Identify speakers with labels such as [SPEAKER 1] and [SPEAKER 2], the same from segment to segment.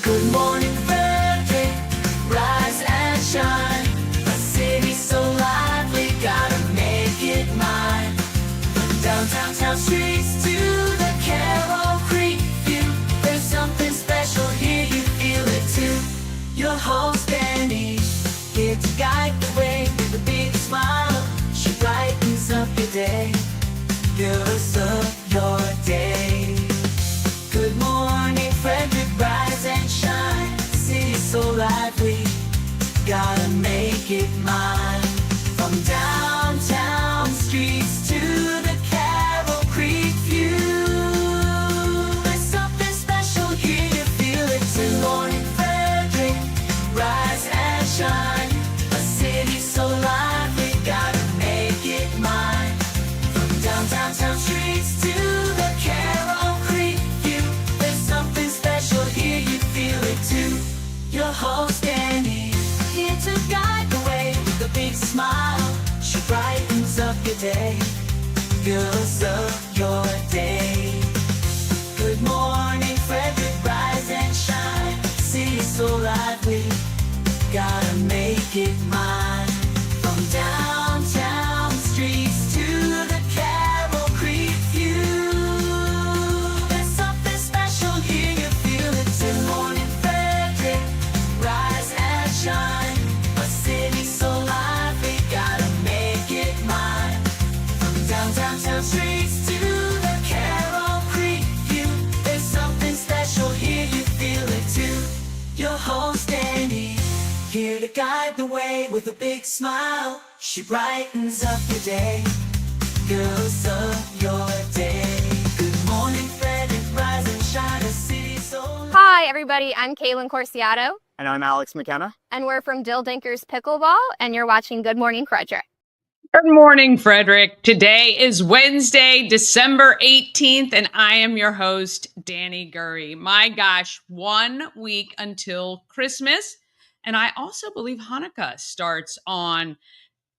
[SPEAKER 1] Good morning, Frederick, rise and shine. A city so lively, gotta make it mine. From downtown town streets to the Carroll Creek view, there's something special here, you feel it too. Your host Danny, here to guide the way with a big smile. She brightens up your day, fills up your day. Good morning, Frederick, rise and shine. City's so lively, gotta make it mine. From downtown streets to the Carroll Creek view, there's something special here, you feel it too. Good morning, Frederick, rise and shine. A city so lively, gotta make it mine. From downtown streets to the Carroll Creek view, there's something special here, you feel it too. Your host Annie, here to guide the way with a big smile. She brightens up your day, fills up your day. Good morning, Frederick, rise and shine. City's so lively, gotta make it mine. From downtown streets to the Carroll Creek view, there's something special here, you feel it too. Good morning, Frederick, rise and shine. A city so lively, gotta make it mine. From downtown streets to the Carroll Creek view, there's something special here, you feel it too. Your host Annie, here to guide the way with a big smile. She brightens up your day, fills up your day. Good morning, Frederick, rise and shine. A city so lively.
[SPEAKER 2] Hi, everybody. I'm Kaylin Corsiato,
[SPEAKER 3] And I'm Alex McKenna.
[SPEAKER 2] and we're from Dill Dinkers Pickleball, and you're watching Good Morning Frederick.
[SPEAKER 4] Good morning, Frederick. Today is Wednesday, December 18th, and I am your host, Danny Gurry. My gosh, 1 week until Christmas. And I also believe Hanukkah starts on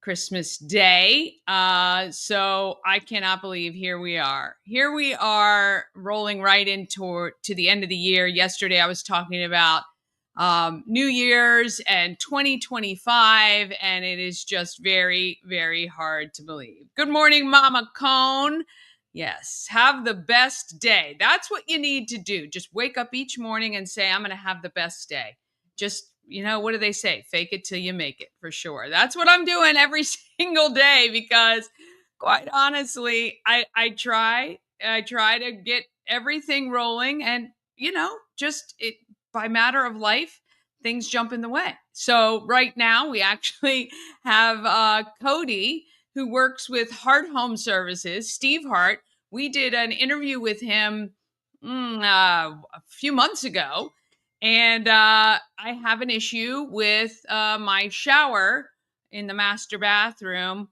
[SPEAKER 4] Christmas Day. So I cannot believe here we are. Here we are rolling right into the end of the year. Yesterday I was talking about New Year's and 2025, and it is just very, very hard to believe. Good morning, Mama Cone. Yes, have the best day. That's what you need to do. Just wake up each morning and say, I'm going to have the best day. Just, what do they say? Fake it till you make it, for sure. That's what I'm doing every single day because, quite honestly, I try to get everything rolling, and just it by matter of life, things jump in the way. So right now we actually have Cody, who works with Hart Home Services, Steve Hart. We did an interview with him a few months ago. And I have an issue with my shower in the master bathroom.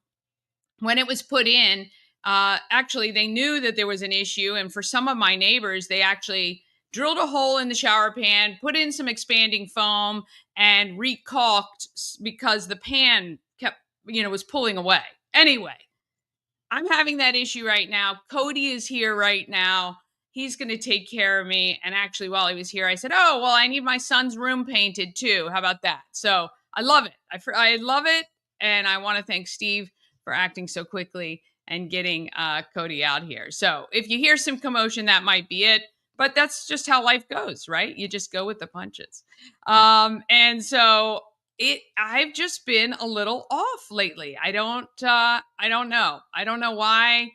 [SPEAKER 4] When it was put in, actually, they knew that there was an issue. And for some of my neighbors, they actually drilled a hole in the shower pan, put in some expanding foam, and recalked because the pan kept, was pulling away. Anyway, I'm having that issue right now. Cody is here right now. He's going to take care of me. And actually, while he was here, I said, oh, well, I need my son's room painted too. How about that? So I love it. I love it. And I want to thank Steve for acting so quickly and getting Cody out here. So if you hear some commotion, that might be it. But that's just how life goes, right? You just go with the punches. And so I've just been a little off lately. I don't know. I don't know why.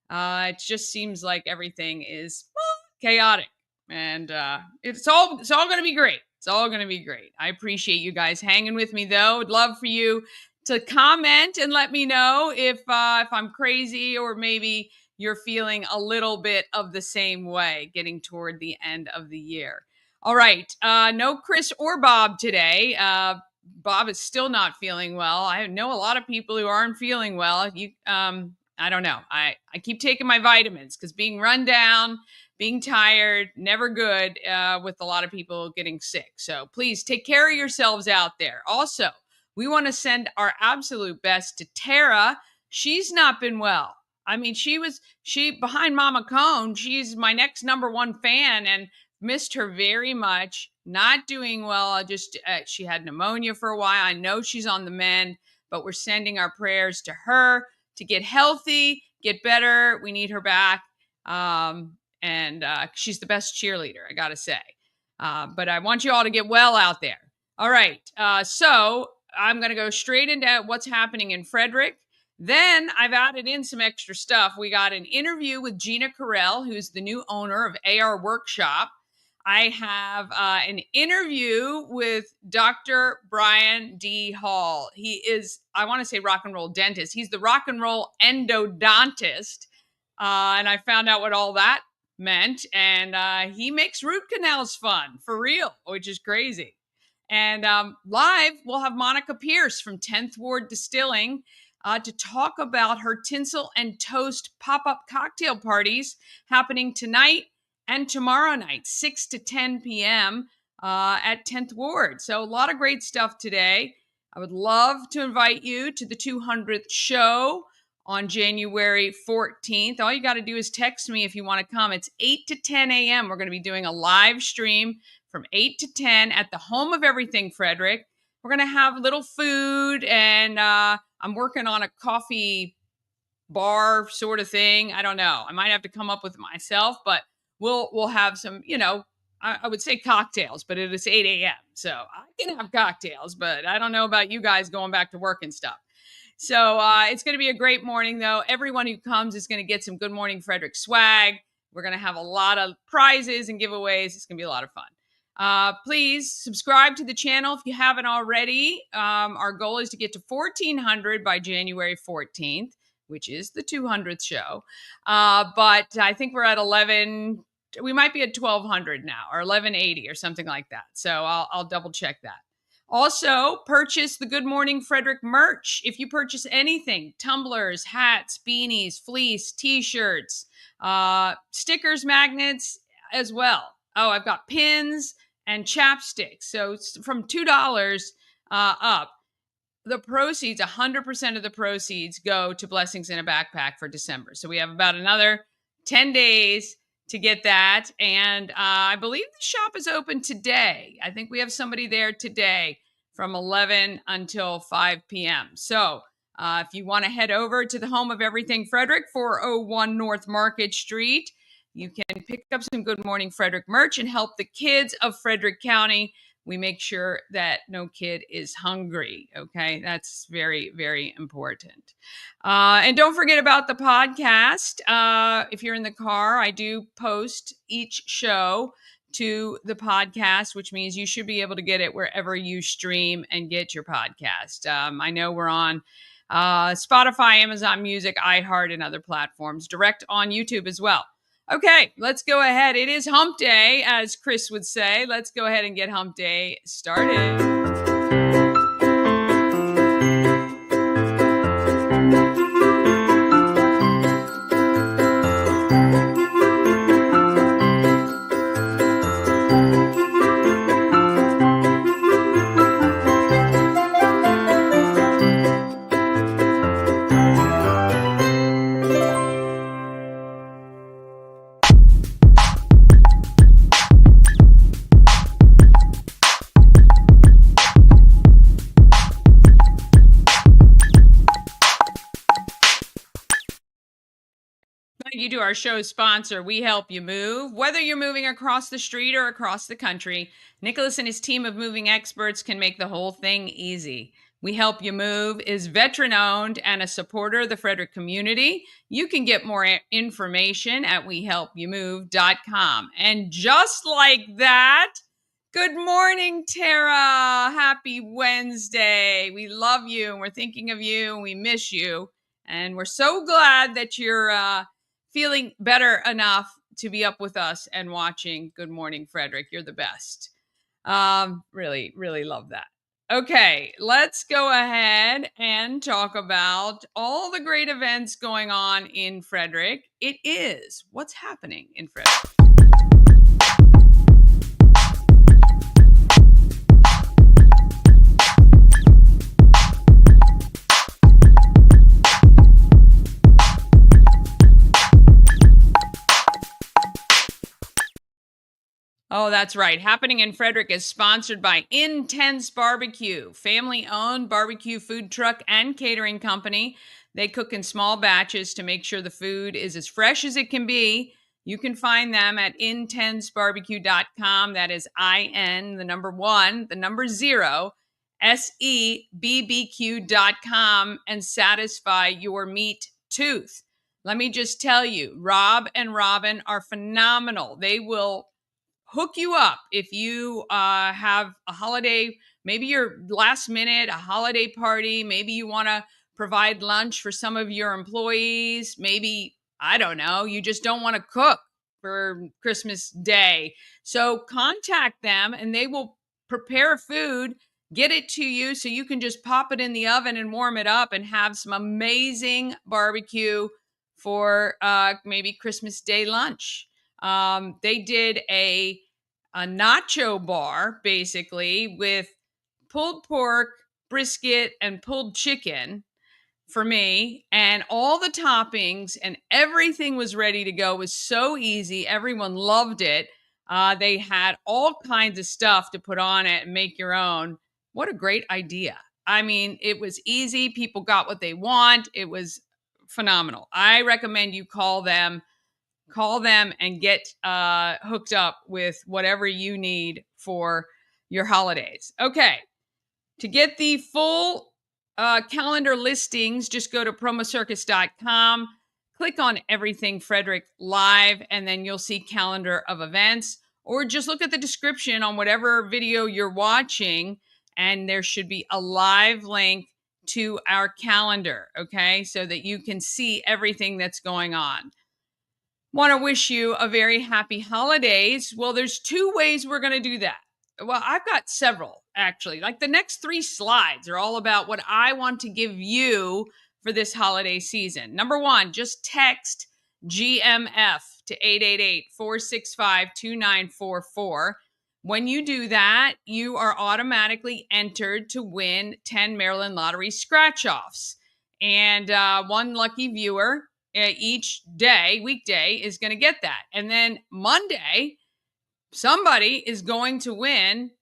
[SPEAKER 4] It just seems like everything is chaotic, and it's all going to be great. It's all going to be great. I appreciate you guys hanging with me, though. I'd love for you to comment and let me know if I'm crazy, or maybe you're feeling a little bit of the same way getting toward the end of the year. All right. No Chris or Bob today. Bob is still not feeling well. I know a lot of people who aren't feeling well. I don't know. I keep taking my vitamins because being run down, being tired, never good with a lot of people getting sick. So please take care of yourselves out there. Also, we want to send our absolute best to Tara. She's not been well. I mean, she behind Mama Cone, she's my next number one fan. And missed her very much. Not doing well. She had pneumonia for a while. I know she's on the mend, but we're sending our prayers to her to get healthy, get better. We need her back. And she's the best cheerleader, I got to say. But I want you all to get well out there. All right. So I'm going to go straight into what's happening in Frederick. Then I've added in some extra stuff. We got an interview with Gina Korrell, who's the new owner of AR Workshop. I have an interview with Dr. Brian D. Hall. He is, I want to say rock and roll dentist. He's the rock and roll endodontist. And I found out what all that meant. And he makes root canals fun, for real, which is crazy. And live, we'll have Monica Pearce from 10th Ward Distilling to talk about her Tinsel and Toast pop-up cocktail parties happening tonight and tomorrow night, 6 to 10 p.m. At 10th Ward. So a lot of great stuff today. I would love to invite you to the 200th show on January 14th. All you got to do is text me if you want to come. It's 8 to 10 a.m. We're going to be doing a live stream from 8 to 10 at the Home of Everything Frederick. We're going to have little food, and I'm working on a coffee bar sort of thing. I don't know. I might have to come up with it myself, but we'll have some, I would say cocktails, but it is 8 a.m. So I can have cocktails, but I don't know about you guys going back to work and stuff. So it's going to be a great morning, though. Everyone who comes is going to get some Good Morning Frederick swag. We're going to have a lot of prizes and giveaways. It's going to be a lot of fun. Please subscribe to the channel if you haven't already. Our goal is to get to 1,400 by January 14th, which is the 200th show. But I think we're at 11. We might be at 1,200 now, or 1,180 or something like that. So I'll double check that. Also, purchase the Good Morning Frederick merch. If you purchase anything, tumblers, hats, beanies, fleece, t-shirts, stickers, magnets as well. Oh, I've got pins and chapsticks. So from $2 up, the proceeds, 100% of the proceeds go to Blessings in a Backpack for December. So we have about another 10 days to get that. And I believe the shop is open today. I think we have somebody there today from 11 until 5 p.m. So if you want to head over to the Home of Everything Frederick, 401 North Market Street, you can pick up some Good Morning Frederick merch and help the kids of Frederick County. We make sure that no kid is hungry, okay? That's very, very important. And don't forget about the podcast. If you're in the car, I do post each show to the podcast, which means you should be able to get it wherever you stream and get your podcast. I know we're on Spotify, Amazon Music, iHeart, and other platforms, direct on YouTube as well. Okay, let's go ahead. It is hump day, as Chris would say. Let's go ahead and get hump day started. Thank you to our show sponsor, We Help You Move. Whether you're moving across the street or across the country, Nicholas and his team of moving experts can make the whole thing easy. We Help You Move is veteran-owned and a supporter of the Frederick community. You can get more information at wehelpyoumove.com. And just like that, good morning, Tara. Happy Wednesday. We love you, and we're thinking of you, and we miss you. And we're so glad that you're feeling better enough to be up with us and watching Good Morning Frederick. You're the best. Really, really love that. Okay, let's go ahead and talk about all the great events going on in Frederick. It is what's happening in Frederick. that's right. Happening in Frederick is sponsored by Intense Barbecue, family-owned barbecue food truck and catering company. They cook in small batches to make sure the food is as fresh as it can be. You can find them at intensebarbecue.com. That is IN, the number 1, the number 0, SEBBQ.com, and satisfy your meat tooth. Let me just tell you, Rob and Robin are phenomenal. They will hook you up if you have a holiday, maybe your last minute, a holiday party. Maybe you want to provide lunch for some of your employees. Maybe, I don't know, you just don't want to cook for Christmas Day. So contact them and they will prepare food, get it to you so you can just pop it in the oven and warm it up and have some amazing barbecue for maybe Christmas Day lunch. They did a nacho bar basically with pulled pork, brisket, and pulled chicken for me, and all the toppings and everything was ready to go. It was so easy. Everyone loved it. They had all kinds of stuff to put on it and make your own. What a great idea. I mean, it was easy. People got what they want. It was phenomenal. I recommend you call them and get hooked up with whatever you need for your holidays. Okay. To get the full calendar listings, just go to promocircus.com, click on Everything Frederick Live, and then you'll see calendar of events, or just look at the description on whatever video you're watching, and there should be a live link to our calendar, okay, so that you can see everything that's going on. Want to wish you a very happy holidays. Well, there's 2 ways we're going to do that. Well, I've got several, actually. Like the next 3 slides are all about what I want to give you for this holiday season. Number 1, just text GMF to 888-465-2944. When you do that, you are automatically entered to win 10 Maryland Lottery scratch-offs. And one lucky viewer each day, weekday, is going to get that. And then Monday, somebody is going to win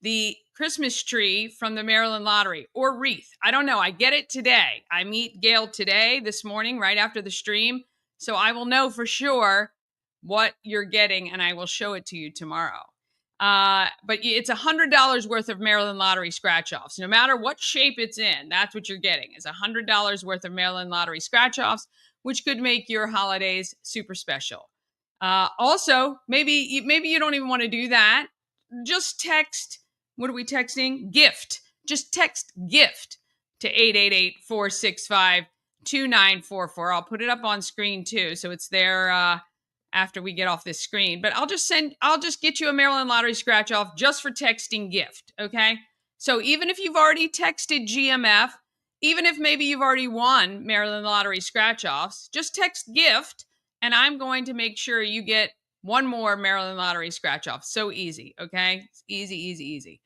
[SPEAKER 4] the Christmas tree from the Maryland Lottery or wreath. I don't know. I get it today. I meet Gail today, this morning, right after the stream. So I will know for sure what you're getting and I will show it to you tomorrow. But it's $100 worth of Maryland Lottery scratch-offs. No matter what shape it's in, that's what you're getting, is $100 worth of Maryland Lottery scratch-offs, which could make your holidays super special. Also, maybe you don't even want to do that. Just text, what are we texting? Gift. Just text GIFT to 888-465-2944. I'll put it up on screen too, so it's there after we get off this screen. But I'll just get you a Maryland Lottery scratch off just for texting GIFT, okay? So even if you've already texted GMF, even if maybe you've already won Maryland Lottery scratch-offs, just text GIFT, and I'm going to make sure you get one more Maryland Lottery scratch-off. So easy, okay? It's easy, easy, easy.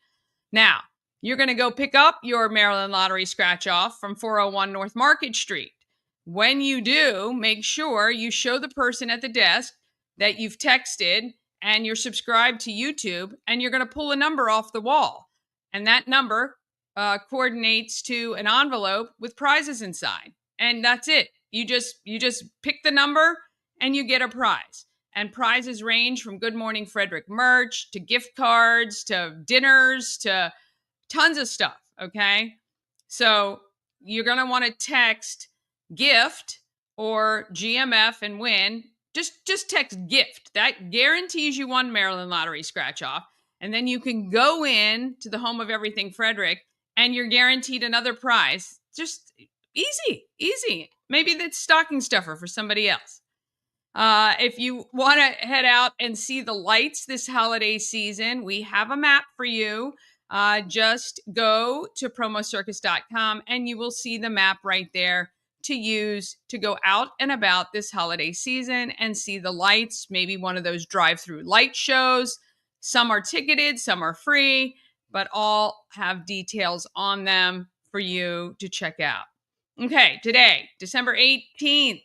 [SPEAKER 4] Now, you're going to go pick up your Maryland Lottery scratch-off from 401 North Market Street. When you do, make sure you show the person at the desk that you've texted and you're subscribed to YouTube, and you're going to pull a number off the wall. And that number coordinates to an envelope with prizes inside. And that's it. You just pick the number and you get a prize. And prizes range from Good Morning Frederick merch to gift cards to dinners to tons of stuff, okay? So you're going to want to text GIFT or GMF and win. Just text GIFT. That guarantees you one Maryland Lottery scratch off. And then you can go in to the Home of Everything Frederick and you're guaranteed another prize. Just easy, easy. Maybe that's stocking stuffer for somebody else. If you want to head out and see the lights this holiday season, we have a map for you. Just go to promocircus.com and you will see the map right there to use to go out and about this holiday season and see the lights, maybe one of those drive-through light shows. Some are ticketed, some are free, but all have details on them for you to check out. Okay, today, December 18th,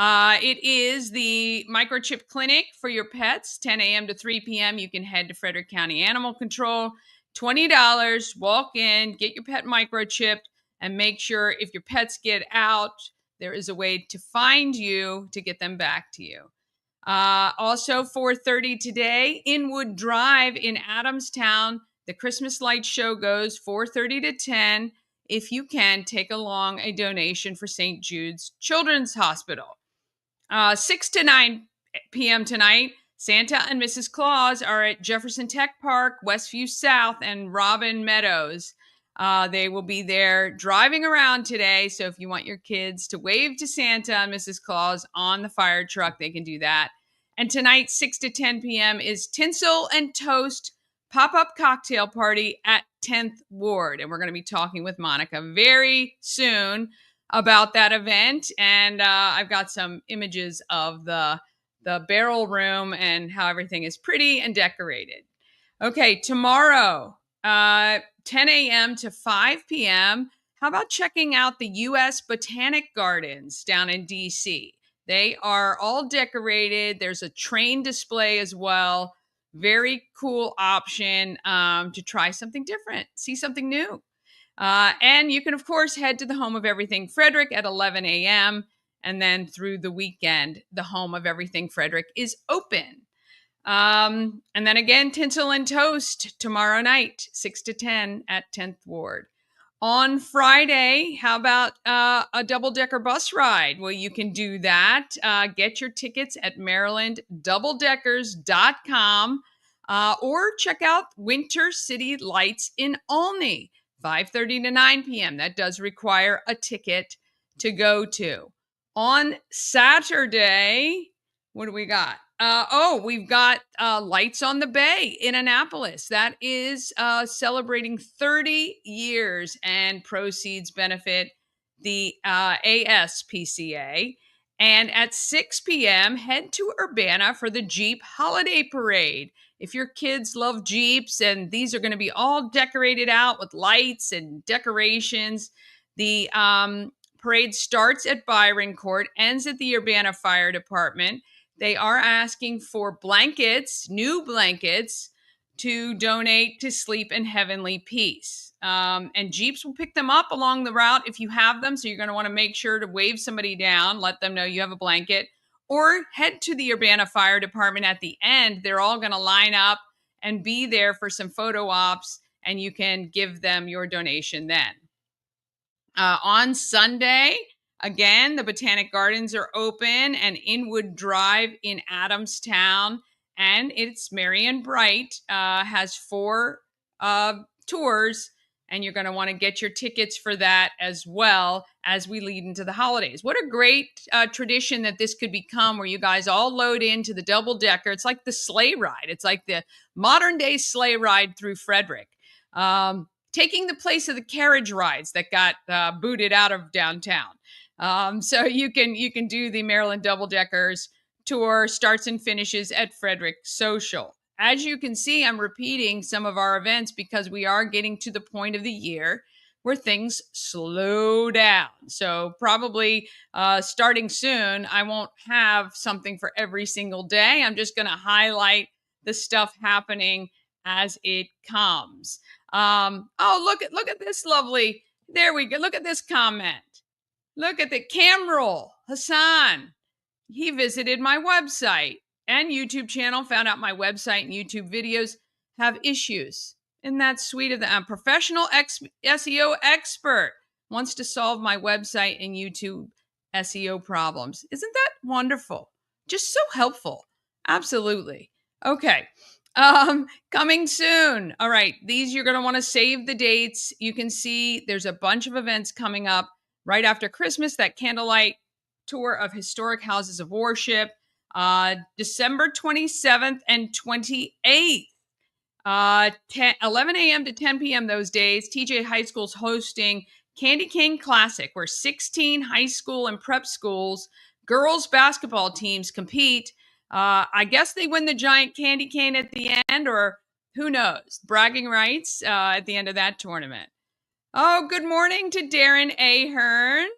[SPEAKER 4] It is the microchip clinic for your pets, 10 a.m. to 3 p.m. You can head to Frederick County Animal Control, $20, walk in, get your pet microchipped, and make sure if your pets get out, there is a way to find you to get them back to you. Also, 4:30 today, Inwood Drive in Adamstown. The Christmas light show goes 4:30 to 10. If you can, take along a donation for St. Jude's Children's Hospital. 6 to 9 p.m. tonight, Santa and Mrs. Claus are at Jefferson Tech Park, Westview South, and Robin Meadows. They will be there driving around today. So if you want your kids to wave to Santa and Mrs. Claus on the fire truck, they can do that. And tonight, 6 to 10 p.m. is Tinsel and Toast pop-up cocktail party at 10th Ward. And we're going to be talking with Monica very soon about that event. And I've got some images of the barrel room and how everything is pretty and decorated. Okay, tomorrow, 10 a.m. to 5 p.m., how about checking out the U.S. Botanic Gardens down in D.C.? They are all decorated. There's a train display as well. Very cool option to try something different, see something new. And you can, of course, head to the Home of Everything Frederick at 11 a.m. And then through the weekend, the Home of Everything Frederick is open. And then again, Tinsel and Toast tomorrow night, 6 to 10 at 10th Ward. On Friday, how about a double-decker bus ride? Well, you can do that. Get your tickets at marylanddoubledeckers.com or check out Winter City Lights in Olney, 5:30 to 9 p.m. That does require a ticket to go to. On Saturday, what do we got? We've got Lights on the Bay in Annapolis. That is celebrating 30 years, and proceeds benefit the ASPCA. And at 6 p.m., head to Urbana for the Jeep Holiday Parade. If your kids love Jeeps, and these are going to be all decorated out with lights and decorations, the parade starts at Byron Court, ends at the Urbana Fire Department. They are asking for blankets, new blankets, to donate to Sleep in Heavenly Peace. And Jeeps will pick them up along the route if you have them. So you're going to want to make sure to wave somebody down, let them know you have a blanket, or head to the Urbana Fire Department at the end. They're all going to line up and be there for some photo ops, and you can give them your donation then. On Sunday, again, the Botanic Gardens are open, and Inwood Drive in Adamstown, and it's Merry and Bright, has 4 tours, and you're going to want to get your tickets for that as well as we lead into the holidays. What a great tradition that this could become, where you guys all load into the double-decker. It's like the sleigh ride. It's like the modern-day sleigh ride through Frederick. Taking the place of the carriage rides that got booted out of downtown. So you can do the Maryland Double Deckers tour, starts and finishes at Frederick Social. As you can see, I'm repeating some of our events because we are getting to the point of the year where things slow down. So probably starting soon, I won't have something for every single day. I'm just going to highlight the stuff happening as it comes. Look at this lovely. There we go. Look at this comment. Look at the Camroll Hassan. He visited my website and YouTube channel, found out my website and YouTube videos have issues. Isn't that sweet of them? A professional SEO expert wants to solve my website and YouTube SEO problems. Isn't that wonderful? Just so helpful. Absolutely. Okay. Coming soon. All right. These, you're going to want to save the dates. You can see there's a bunch of events coming up right after Christmas, that candlelight tour of historic houses of worship, December 27th and 28th, 11 a.m. to 10 p.m. those days. TJ High School's hosting Candy Cane Classic, where 16 high school and prep schools, girls basketball teams compete. I guess they win the giant candy cane at the end, or who knows, bragging rights at the end of that tournament. Oh, good morning to Darren Ahern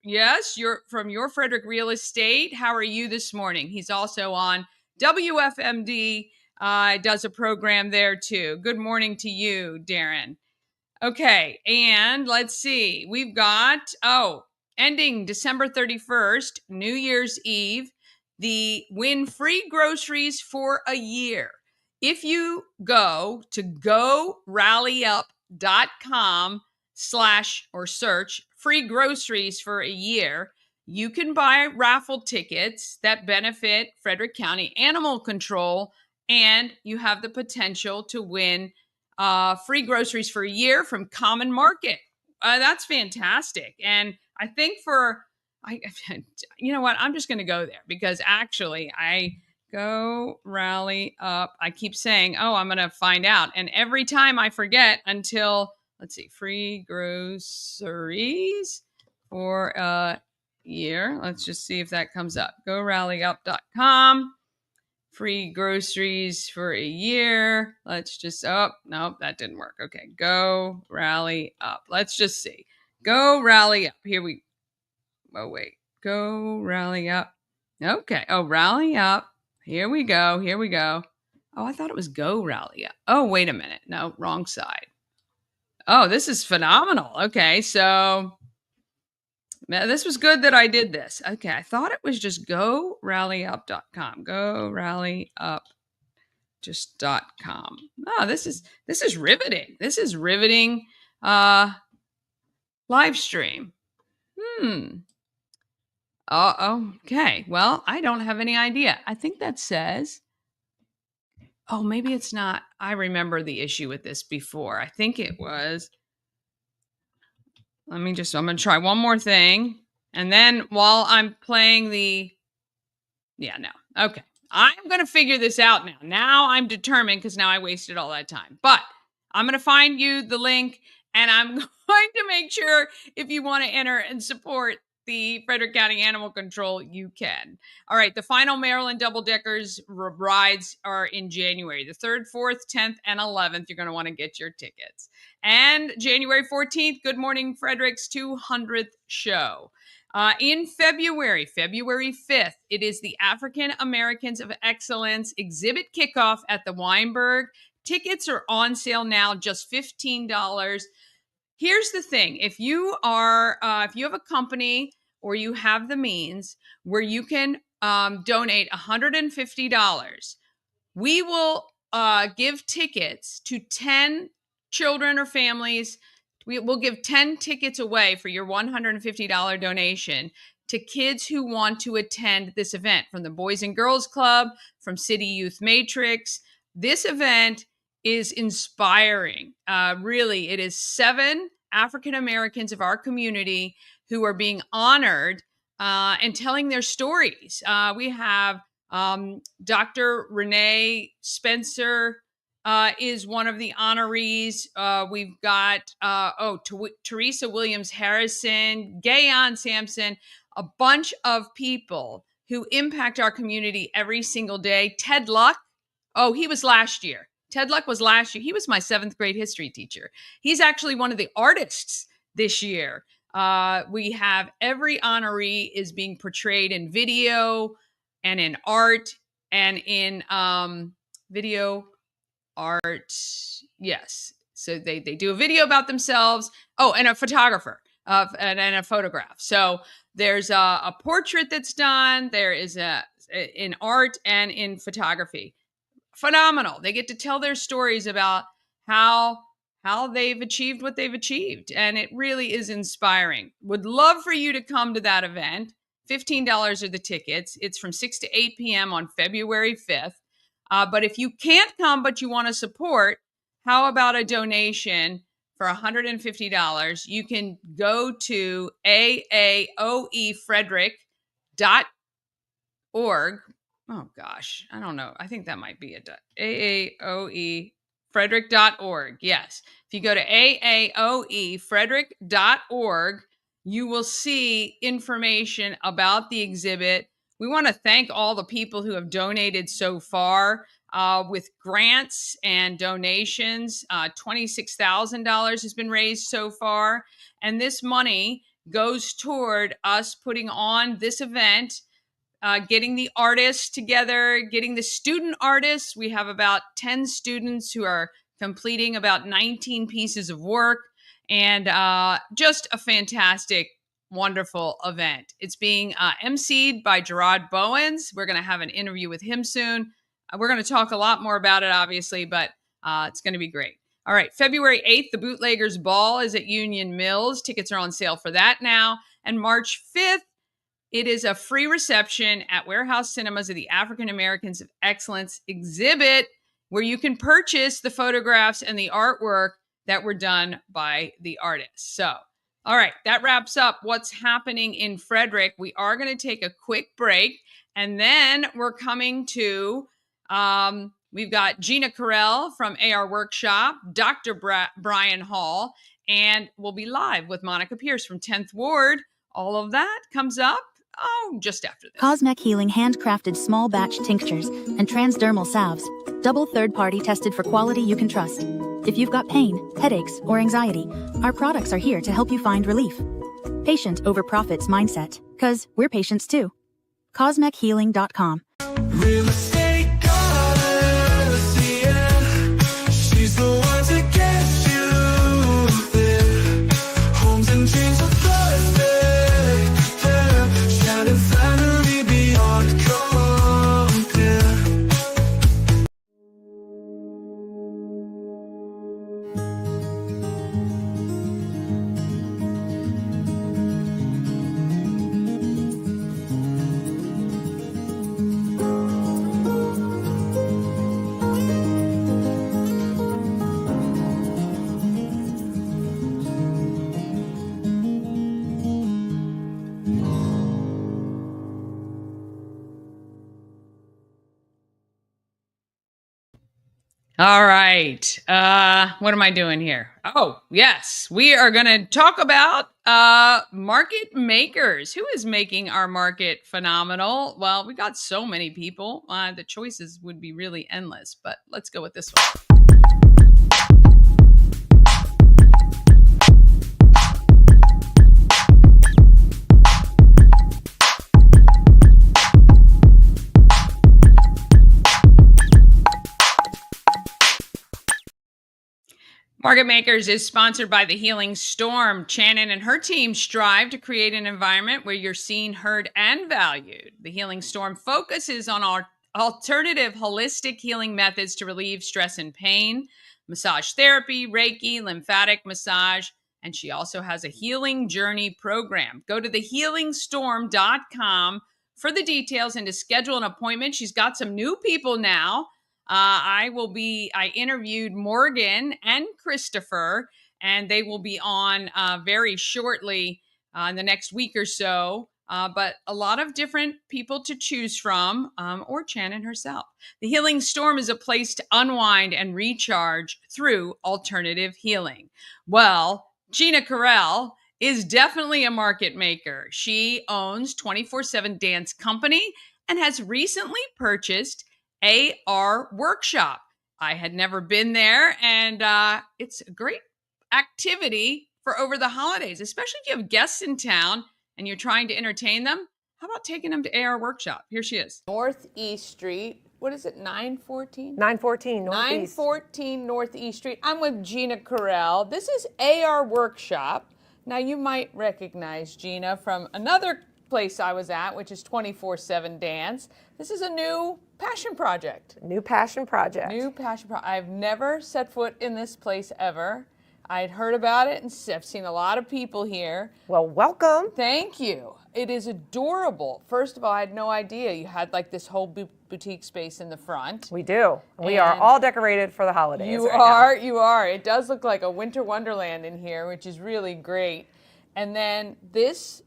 [SPEAKER 4] Yes, you're from Your Frederick Real Estate. How are you this morning? He's also on WFMD. Does a program there too. Good morning to you, Darren. Okay, and let's see. We've got, ending December 31st, New Year's Eve, the win free groceries for a year. If you go to gorallyup.com / or search free groceries for a year, you can buy raffle tickets that benefit Frederick County Animal Control, and you have the potential to win free groceries for a year from Common Market. That's fantastic. And I think you know what? I'm just going to go there because actually I go rally up. I keep saying, I'm going to find out. And every time I forget until, let's see, free groceries for a year. Let's just see if that comes up. GoRallyUp.com. Free groceries for a year. Let's just, nope, that didn't work. Okay, Go Rally Up. Let's just see. Go Rally Up. Go Rally Up. Okay, Rally Up. Here we go. Oh, I thought it was Go Rally Up. Oh, wait a minute. No, wrong side. Oh, this is phenomenal. Okay, so this was good that I did this. Okay, I thought it was just GoRallyUp.com. GoRallyUp.com. Oh, this is riveting. This is riveting live stream. Okay. Well, I don't have any idea. I think that says, maybe it's not. I remember the issue with this before. I think it was, I'm going to try one more thing. And then while I'm playing okay. I'm going to figure this out now. Now I'm determined because now I wasted all that time. But I'm going to find you the link and I'm going to make sure if you want to enter and support the Frederick County Animal Control, you can. All right. The final Maryland double-deckers rides are in January. The 3rd, 4th, 10th, and 11th. You're going to want to get your tickets. And January 14th, Good Morning Frederick's 200th show. In February 5th, it is the African Americans of Excellence exhibit kickoff at the Weinberg. Tickets are on sale now, just $15. Here's the thing. If you have a company or you have the means where you can donate $150, we will give tickets to 10 children or families. We will give 10 tickets away for your $150 donation to kids who want to attend this event from the Boys and Girls Club, from City Youth Matrix. This event is inspiring. Really, it is 7 African Americans of our community who are being honored and telling their stories. We have Dr. Renee Spencer is one of the honorees. We've got Teresa Williams Harrison, Gayon Sampson, a bunch of people who impact our community every single day. Ted Luck. Oh, he was last year. Ted Luck was last year. He was my 7th grade history teacher. He's actually one of the artists this year. We have every honoree is being portrayed in video and in art and in video art. Yes. So they do a video about themselves. Oh, and a photographer and a photograph. So there's a portrait that's done. There is in art and in photography. Phenomenal. They get to tell their stories about how they've achieved what they've achieved. And it really is inspiring. Would love for you to come to that event. $15 are the tickets. It's from 6 to 8 p.m. on February 5th. But if you can't come, but you want to support, how about a donation for $150? You can go to aaoefrederick.org. Oh, gosh. I don't know. I think that might be aaoefrederick.org. Yes. If you go to aaoefrederick.org, you will see information about the exhibit. We want to thank all the people who have donated so far with grants and donations. $26,000 has been raised so far. And this money goes toward us putting on this event, getting the artists together, getting the student artists. We have about 10 students who are completing about 19 pieces of work, and just a fantastic, wonderful event. It's being emceed by Gerard Bowens. We're going to have an interview with him soon. We're going to talk a lot more about it, obviously, but it's going to be great. All right, February 8th, the Bootleggers Ball is at Union Mills. Tickets are on sale for that now. And March 5th, it is a free reception at Warehouse Cinemas of the African Americans of Excellence exhibit, where you can purchase the photographs and the artwork that were done by the artists. So, all right, that wraps up what's happening in Frederick. We are going to take a quick break, and then we're coming to, we've got Gina Korrell from AR Workshop, Dr. Brian Hall, and we'll be live with Monica Pearce from 10th Ward. All of that comes up just after this.
[SPEAKER 3] Cosmec Healing handcrafted small batch tinctures and transdermal salves, double third-party tested for quality you can trust. If you've got pain, headaches, or anxiety, our products are here to help you find relief. Patient over profits mindset, 'cause we're patients too. CosmecHealing.com.
[SPEAKER 1] Real estate goddess, yeah. She's the one to get you there. Homes and dreams are perfect, yeah. Shining family beyond compare.
[SPEAKER 4] All right. What am I doing here? Oh, yes. We are going to talk about market makers. Who is making our market phenomenal? Well, we got so many people. The choices would be really endless, but let's go with this one. Market Makers is sponsored by The Healing Storm. Shannon and her team strive to create an environment where you're seen, heard, and valued. The Healing Storm focuses on our alternative holistic healing methods to relieve stress and pain, massage therapy, Reiki, lymphatic massage, and she also has a healing journey program. Go to thehealingstorm.com for the details and to schedule an appointment. She's got some new people now. I interviewed Morgan and Christopher, and they will be on very shortly in the next week or so. But a lot of different people to choose from, or Shannon herself. The Healing Storm is a place to unwind and recharge through alternative healing. Well, Gina Korrell is definitely a market maker. She owns 24/7 Dance Company and has recently purchased AR Workshop. I had never been there, and it's a great activity for over the holidays, especially if you have guests in town and you're trying to entertain them. How about taking them to AR Workshop? Here she is. Northeast Street. What is it, 914?
[SPEAKER 5] 914 Northeast.
[SPEAKER 4] 914 Northeast Street. I'm with Gina Korrell. This is AR Workshop. Now, you might recognize Gina from another place I was at, which is 24/7 Dance. This is a new passion project.
[SPEAKER 5] New passion project.
[SPEAKER 4] I've never set foot in this place ever. I'd heard about it, and I've seen a lot of people here.
[SPEAKER 5] Well, welcome.
[SPEAKER 4] Thank you. It is adorable. First of all, I had no idea you had like this whole boutique space in the front.
[SPEAKER 5] We do. We are all decorated for the holidays.
[SPEAKER 4] You are. It does look like a winter wonderland in here, which is really great. And then this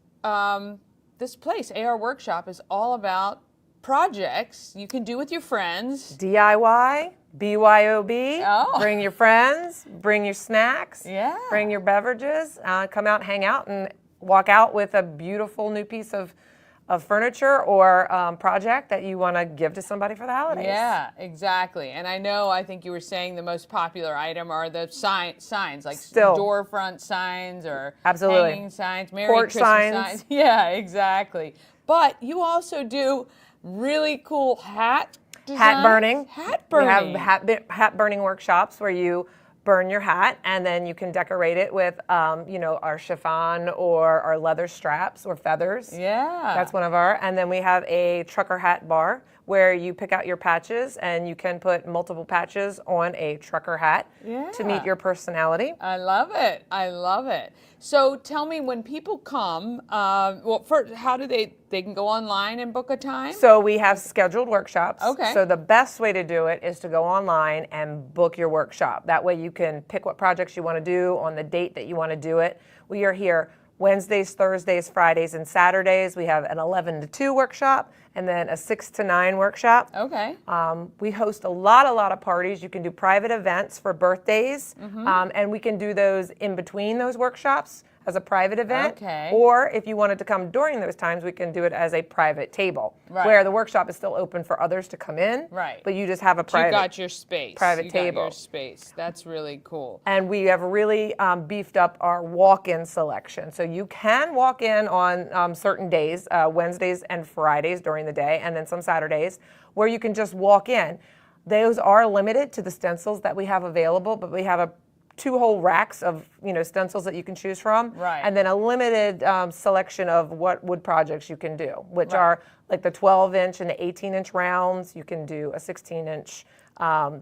[SPEAKER 4] place, AR Workshop, is all about projects you can do with your friends.
[SPEAKER 5] DIY, BYOB.
[SPEAKER 4] Oh.
[SPEAKER 5] Bring your friends, bring your snacks,
[SPEAKER 4] Yeah.
[SPEAKER 5] bring your beverages, come out, hang out, and walk out with a beautiful new piece of of furniture or project that you want to give to somebody for the holidays.
[SPEAKER 4] Yeah, exactly. And I think you were saying the most popular item are the signs, like
[SPEAKER 5] Still.
[SPEAKER 4] door front signs or
[SPEAKER 5] Absolutely.
[SPEAKER 4] hanging signs, Merry
[SPEAKER 5] Porch
[SPEAKER 4] Christmas
[SPEAKER 5] signs.
[SPEAKER 4] Yeah, exactly. But you also do really cool hat designs. Hat burning.
[SPEAKER 5] We have hat burning workshops where you burn your hat and then you can decorate it with, our chiffon or our leather straps or feathers.
[SPEAKER 4] Yeah.
[SPEAKER 5] That's one of our. And then we have a trucker hat bar where you pick out your patches and you can put multiple patches on a trucker hat to meet your personality.
[SPEAKER 4] I love it. I love it. So tell me, when people come, first, how do they can go online and book a time?
[SPEAKER 5] So we have scheduled workshops.
[SPEAKER 4] Okay.
[SPEAKER 5] So the best way to do it is to go online and book your workshop. That way you can pick what projects you want to do on the date that you want to do it. We are here Wednesdays, Thursdays, Fridays, and Saturdays. We have an 11 to 2 workshop and then a 6 to 9 workshop.
[SPEAKER 4] Okay.
[SPEAKER 5] We host a lot of parties. You can do private events for birthdays, and we can do those in between those workshops as a private event.
[SPEAKER 4] Okay.
[SPEAKER 5] Or if you wanted to come during those times, we can do it as a private table,
[SPEAKER 4] Right.
[SPEAKER 5] where the workshop is still open for others to come in.
[SPEAKER 4] Right.
[SPEAKER 5] But you just have a
[SPEAKER 4] So you
[SPEAKER 5] private.
[SPEAKER 4] got your space.
[SPEAKER 5] private
[SPEAKER 4] you
[SPEAKER 5] table.
[SPEAKER 4] Got your space. That's really cool.
[SPEAKER 5] And we have really beefed up our walk-in selection. So you can walk in on certain days, Wednesdays and Fridays during the day, and then some Saturdays, where you can just walk in. Those are limited to the stencils that we have available, but we have 2 whole racks of stencils that you can choose from,
[SPEAKER 4] Right.
[SPEAKER 5] and then a limited selection of what wood projects you can do, which
[SPEAKER 4] Right.
[SPEAKER 5] are like the 12-inch and the 18-inch rounds. You can do a 16-inch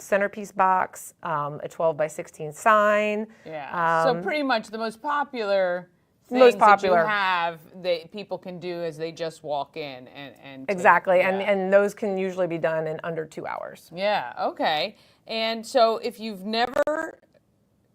[SPEAKER 5] centerpiece box, a 12 by 16 sign.
[SPEAKER 4] Yeah. So pretty much the most popular things
[SPEAKER 5] Most popular.
[SPEAKER 4] that you have that people can do is they just walk in and
[SPEAKER 5] Exactly,
[SPEAKER 4] yeah.
[SPEAKER 5] and those can usually be done in under 2 hours.
[SPEAKER 4] Yeah, okay. And so if you've never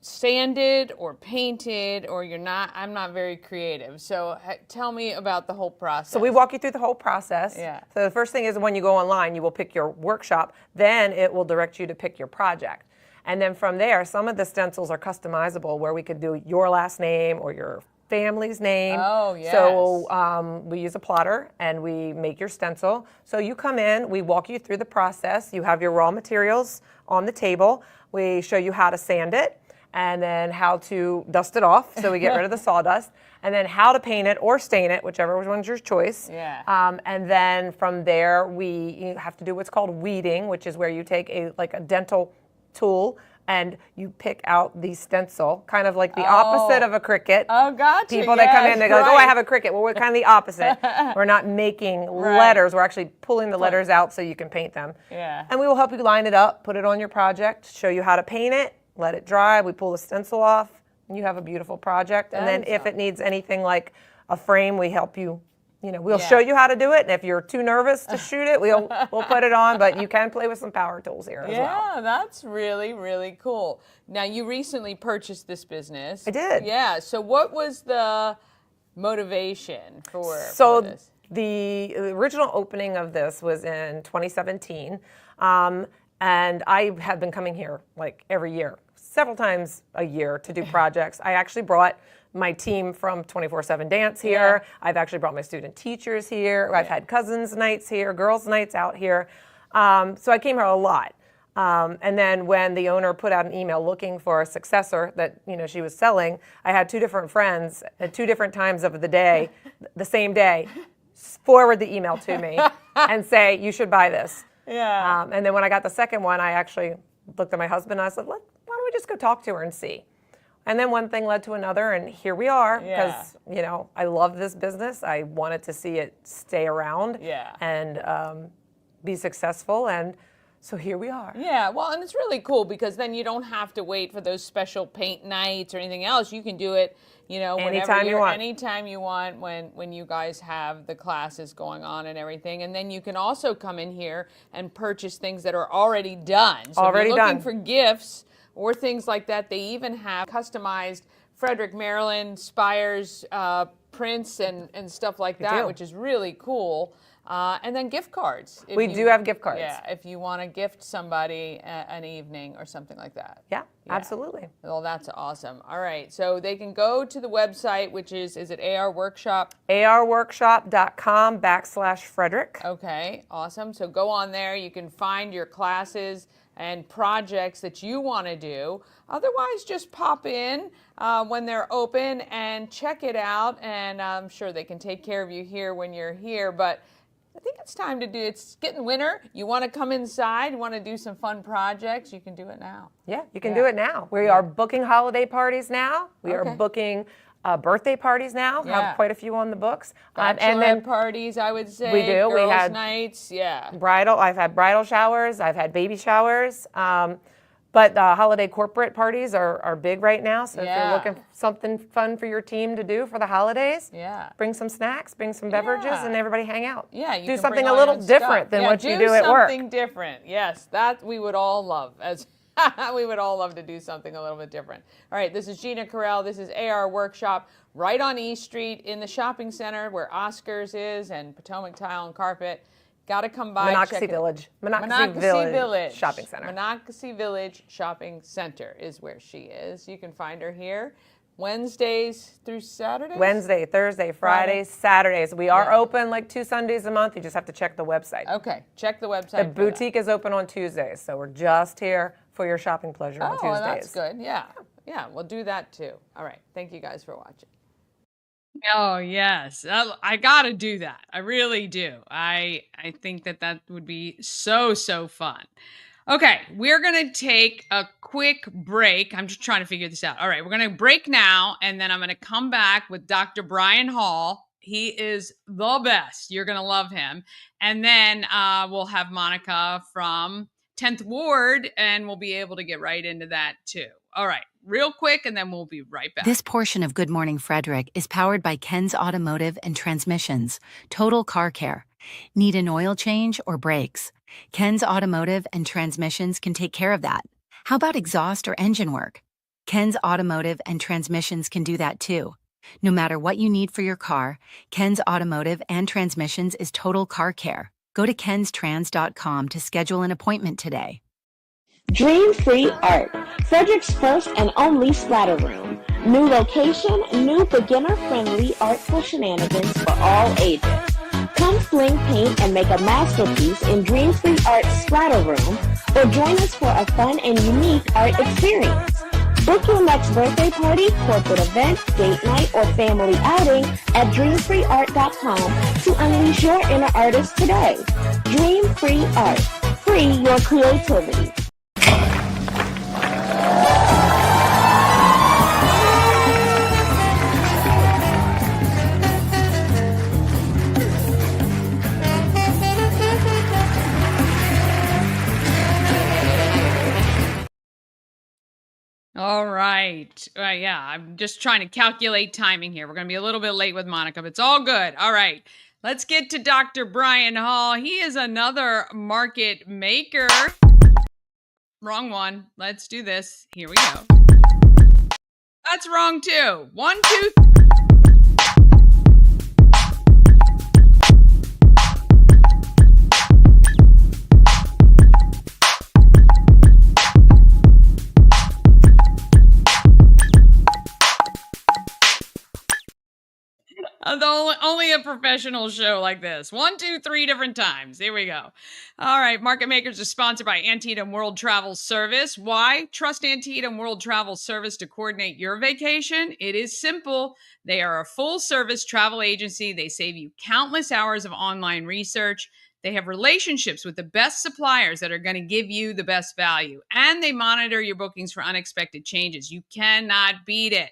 [SPEAKER 4] sanded or painted or I'm not very creative. So tell me about the whole process.
[SPEAKER 5] So we walk you through the whole process.
[SPEAKER 4] Yeah.
[SPEAKER 5] So the first thing is when you go online, you will pick your workshop. Then it will direct you to pick your project. And then from there, some of the stencils are customizable where we could do your last name or your family's name.
[SPEAKER 4] Oh, yes.
[SPEAKER 5] So we use a plotter and we make your stencil. So you come in, we walk you through the process. You have your raw materials on the table. We show you how to sand it, and then how to dust it off, so we get rid of the sawdust, and then how to paint it or stain it, whichever one's your choice.
[SPEAKER 4] Yeah.
[SPEAKER 5] And then from there, you have to do what's called weeding, which is where you take a dental tool and you pick out the stencil, kind of like the opposite of a cricket.
[SPEAKER 4] Oh, gotcha.
[SPEAKER 5] People that come
[SPEAKER 4] yes,
[SPEAKER 5] in, they go,
[SPEAKER 4] right.
[SPEAKER 5] oh, I have a cricket. Well, we're kind of the opposite. We're not making letters. We're actually pulling the letters out so you can paint them.
[SPEAKER 4] Yeah.
[SPEAKER 5] And we will help you line it up, put it on your project, show you how to paint it, let it dry. We pull the stencil off, and you have a beautiful project. And then if it needs anything like a frame, we help you. We'll show you how to do it. And if you're too nervous to shoot it, we'll put it on. But you can play with some power tools here as well.
[SPEAKER 4] Yeah, that's really, really cool. Now, you recently purchased this business.
[SPEAKER 5] I did.
[SPEAKER 4] Yeah. So what was the motivation for
[SPEAKER 5] So
[SPEAKER 4] this?
[SPEAKER 5] the original opening of this was in 2017. And I have been coming here like every year, several times a year to do projects. I actually brought my team from 24/7 Dance here.
[SPEAKER 4] Yeah.
[SPEAKER 5] I've actually brought my student teachers here. I've had cousins nights here, girls nights out here. So I came here a lot. And then when the owner put out an email looking for a successor that she was selling, I had 2 different friends at 2 different times of the day, the same day, forward the email to me and say, you should buy this.
[SPEAKER 4] Yeah.
[SPEAKER 5] And then when I got the second one, I actually looked at my husband and I said, why don't we just go talk to her and see? And then one thing led to another, and here we are, because, I love this business. I wanted to see it stay around and be successful, and so here we are.
[SPEAKER 4] Yeah, well, and it's really cool because then you don't have to wait for those special paint nights or anything else. You can do it, whenever anytime you want when you guys have the classes going on and everything. And then you can also come in here and purchase things that are already done. So
[SPEAKER 5] Already
[SPEAKER 4] if you're looking
[SPEAKER 5] done.
[SPEAKER 4] for gifts or things like that, they even have customized Frederick, Maryland, Spires, prints and stuff like that,
[SPEAKER 5] do.
[SPEAKER 4] which is really cool. And then gift cards.
[SPEAKER 5] We do have gift cards.
[SPEAKER 4] Yeah, if you want to gift somebody an evening or something like that.
[SPEAKER 5] Yeah, absolutely.
[SPEAKER 4] Well, that's awesome. All right, so they can go to the website, which is it AR Workshop?
[SPEAKER 5] arworkshop.com/Frederick.
[SPEAKER 4] Okay, awesome. So go on there. You can find your classes and projects that you want to do. Otherwise, just pop in when they're open and check it out. And I'm sure they can take care of you here when you're here. But I think it's time to do, it's getting winter. You want to come inside, you want to do some fun projects, you can do it now.
[SPEAKER 5] Yeah, you can do it now. We are booking holiday parties now. We are
[SPEAKER 4] Okay.
[SPEAKER 5] booking birthday parties now. Have quite a few on the books.
[SPEAKER 4] And then parties, I would say.
[SPEAKER 5] We do.
[SPEAKER 4] Girls'
[SPEAKER 5] We had
[SPEAKER 4] nights, yeah.
[SPEAKER 5] I've had bridal showers. I've had baby showers. But holiday corporate parties are big right now. So if you're looking for something fun for your team to do for the holidays, bring some snacks, bring some beverages, and everybody hang out.
[SPEAKER 4] Yeah, you
[SPEAKER 5] do
[SPEAKER 4] can
[SPEAKER 5] something
[SPEAKER 4] bring
[SPEAKER 5] a
[SPEAKER 4] all
[SPEAKER 5] little
[SPEAKER 4] your own
[SPEAKER 5] different
[SPEAKER 4] stuff.
[SPEAKER 5] than what you do at work.
[SPEAKER 4] Do something different. Yes, that we would all love. As we would all love to do something a little bit different. All right, this is Gina Korrell. This is AR Workshop right on East Street in the shopping center where Oscars is and Potomac Tile and Carpet. Got to come by.
[SPEAKER 5] Monocacy Village. Monocacy Village Shopping Center.
[SPEAKER 4] Monocacy Village Shopping Center is where she is. You can find her here Wednesdays through Saturdays?
[SPEAKER 5] Wednesday, Thursday, Friday, Saturdays. We are open like 2 Sundays a month. You just have to check the website.
[SPEAKER 4] Okay, check the website.
[SPEAKER 5] The boutique is open on Tuesdays, so we're just here for your shopping pleasure on Tuesdays.
[SPEAKER 4] Oh, that's good. Yeah, we'll do that too. All right, thank you guys for watching. Oh, yes. I got to do that. I really do. I think that would be so fun. Okay, we're going to take a quick break. I'm just trying to figure this out. All right, we're going to break now, and then I'm going to come back with Dr. Brian Hall. He is the best. You're going to love him. And then we'll have Monica from 10th Ward, and we'll be able to get right into that too. All right, real quick, and then we'll be right back.
[SPEAKER 6] This portion of Good Morning Frederick is powered by Ken's Automotive and Transmissions, Total Car Care. Need an oil change or brakes? Ken's Automotive and Transmissions can take care of that. How about exhaust or engine work? Ken's Automotive and Transmissions can do that too. No matter what you need for your car, Ken's Automotive and Transmissions is Total Car Care. Go to kenstrans.com to schedule an appointment today.
[SPEAKER 7] Dream Free Art, Frederick's first and only splatter room. New location, new beginner-friendly artful shenanigans for all ages. Come fling paint and make a masterpiece in Dream Free Art's splatter room, or join us for a fun and unique art experience. Book your next birthday party, corporate event, date night, or family outing at dreamfreeart.com to unleash your inner artist today. Dream Free Art. Free your creativity.
[SPEAKER 4] All right. Yeah, I'm just trying to calculate timing here. We're going to be a little bit late with Monica, but it's all good. All right. Let's get to Dr. Brian Hall. He is another market maker. Wrong one. Let's do this. Here we go. That's wrong too. 1, 2, 3. Only a professional show like this. 1, 2, 3 different times. Here we go. All right. Market Makers is sponsored by Antietam World Travel Service. Why? Trust Antietam World Travel Service to coordinate your vacation. It is simple. They are a full-service travel agency. They save you countless hours of online research. They have relationships with the best suppliers that are going to give you the best value. And they monitor your bookings for unexpected changes. You cannot beat it.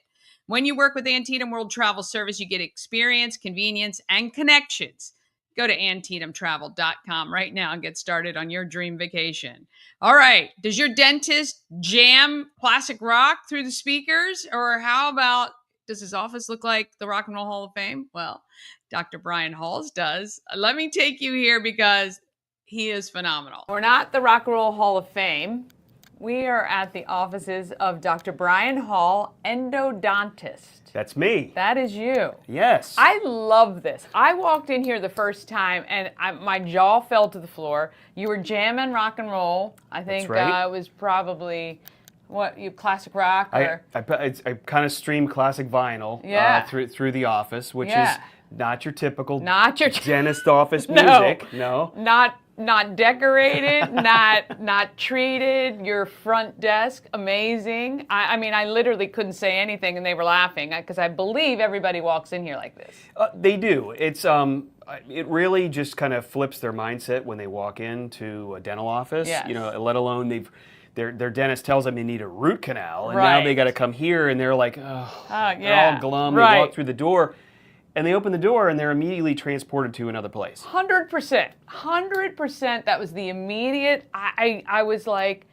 [SPEAKER 4] When you work with Antietam World Travel Service, you get experience, convenience, and connections. Go to AntietamTravel.com right now and get started on your dream vacation. All right. Does your dentist jam classic rock through the speakers? Or how about, does his office look like the Rock and Roll Hall of Fame? Well, Dr. Brian Hall's does. Let me take you here because he is phenomenal. We're not the Rock and Roll Hall of Fame, We are at the offices of Dr. Brian Hall, endodontist.
[SPEAKER 8] That's me.
[SPEAKER 4] That is you.
[SPEAKER 8] Yes.
[SPEAKER 4] I love this. I walked in here the first time and my jaw fell to the floor. You were jamming rock and roll. I think
[SPEAKER 8] That's right.
[SPEAKER 4] it was probably, classic rock? Or?
[SPEAKER 8] I kind of stream classic vinyl through the office, which is not your typical dentist office music. No.
[SPEAKER 4] Not decorated, not treated. Your front desk, amazing. I mean, I literally couldn't say anything, and they were laughing because I believe everybody walks in here like this.
[SPEAKER 8] They do. It's it really just kind of flips their mindset when they walk into a dental office.
[SPEAKER 4] Yes.
[SPEAKER 8] You know, let alone their dentist tells them they need a root canal, and
[SPEAKER 4] Right.
[SPEAKER 8] now they got to come here, and they're like, they're all glum.
[SPEAKER 4] Right.
[SPEAKER 8] They walk through the door. And they open the door and they're immediately transported to another place.
[SPEAKER 4] 100%. 100%. That was the immediate. I was like,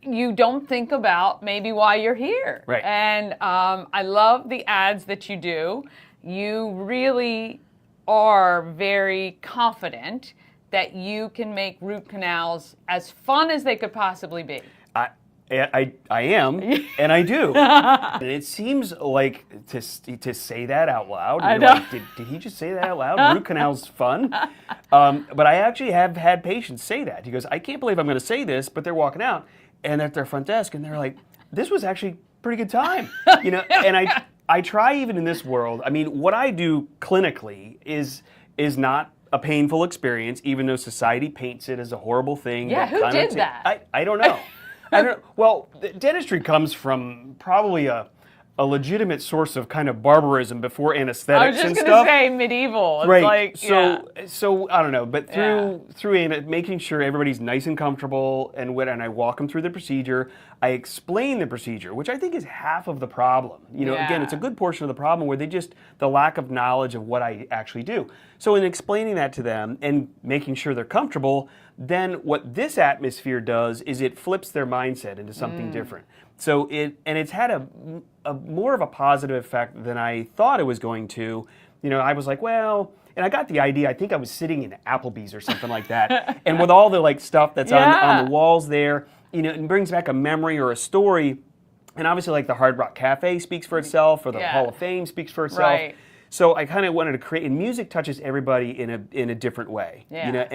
[SPEAKER 4] you don't think about maybe why you're here.
[SPEAKER 8] Right.
[SPEAKER 4] And I love the ads that you do. You really are very confident that you can make root canals as fun as they could possibly be.
[SPEAKER 8] I am, and I do. And it seems like to say that out loud.
[SPEAKER 4] I
[SPEAKER 8] You're
[SPEAKER 4] know.
[SPEAKER 8] like, did he just say that out loud? Root canal's fun. But I actually have had patients say that. He goes, I can't believe I'm going to say this, but they're walking out and at their front desk, and they're like, this was actually a pretty good time. You know, and I try even in this world. I mean, what I do clinically is not a painful experience, even though society paints it as a horrible thing.
[SPEAKER 4] Yeah, who did that?
[SPEAKER 8] I don't know. Well, dentistry comes from probably a legitimate source of kind of barbarism before anesthetics
[SPEAKER 4] I was just
[SPEAKER 8] and
[SPEAKER 4] going
[SPEAKER 8] stuff.
[SPEAKER 4] to say medieval. It's
[SPEAKER 8] Right.
[SPEAKER 4] like,
[SPEAKER 8] So I don't know, but through making sure everybody's nice and comfortable, and I walk them through the procedure, I explain the procedure, which I think is half of the problem. You know, again, it's a good portion of the problem where the lack of knowledge of what I actually do. So in explaining that to them and making sure they're comfortable, then what this atmosphere does is it flips their mindset into something different. So it's had a more of a positive effect than I thought it was going to. You know, I was like, well, and I got the idea. I think I was sitting in Applebee's or something like that, and with all the like stuff that's on the walls there, you know, it brings back a memory or a story. And obviously, like the Hard Rock Cafe speaks for itself, or the Hall of Fame speaks for itself.
[SPEAKER 4] Right.
[SPEAKER 8] So I kind of wanted to create, and music touches everybody in a different way. You know,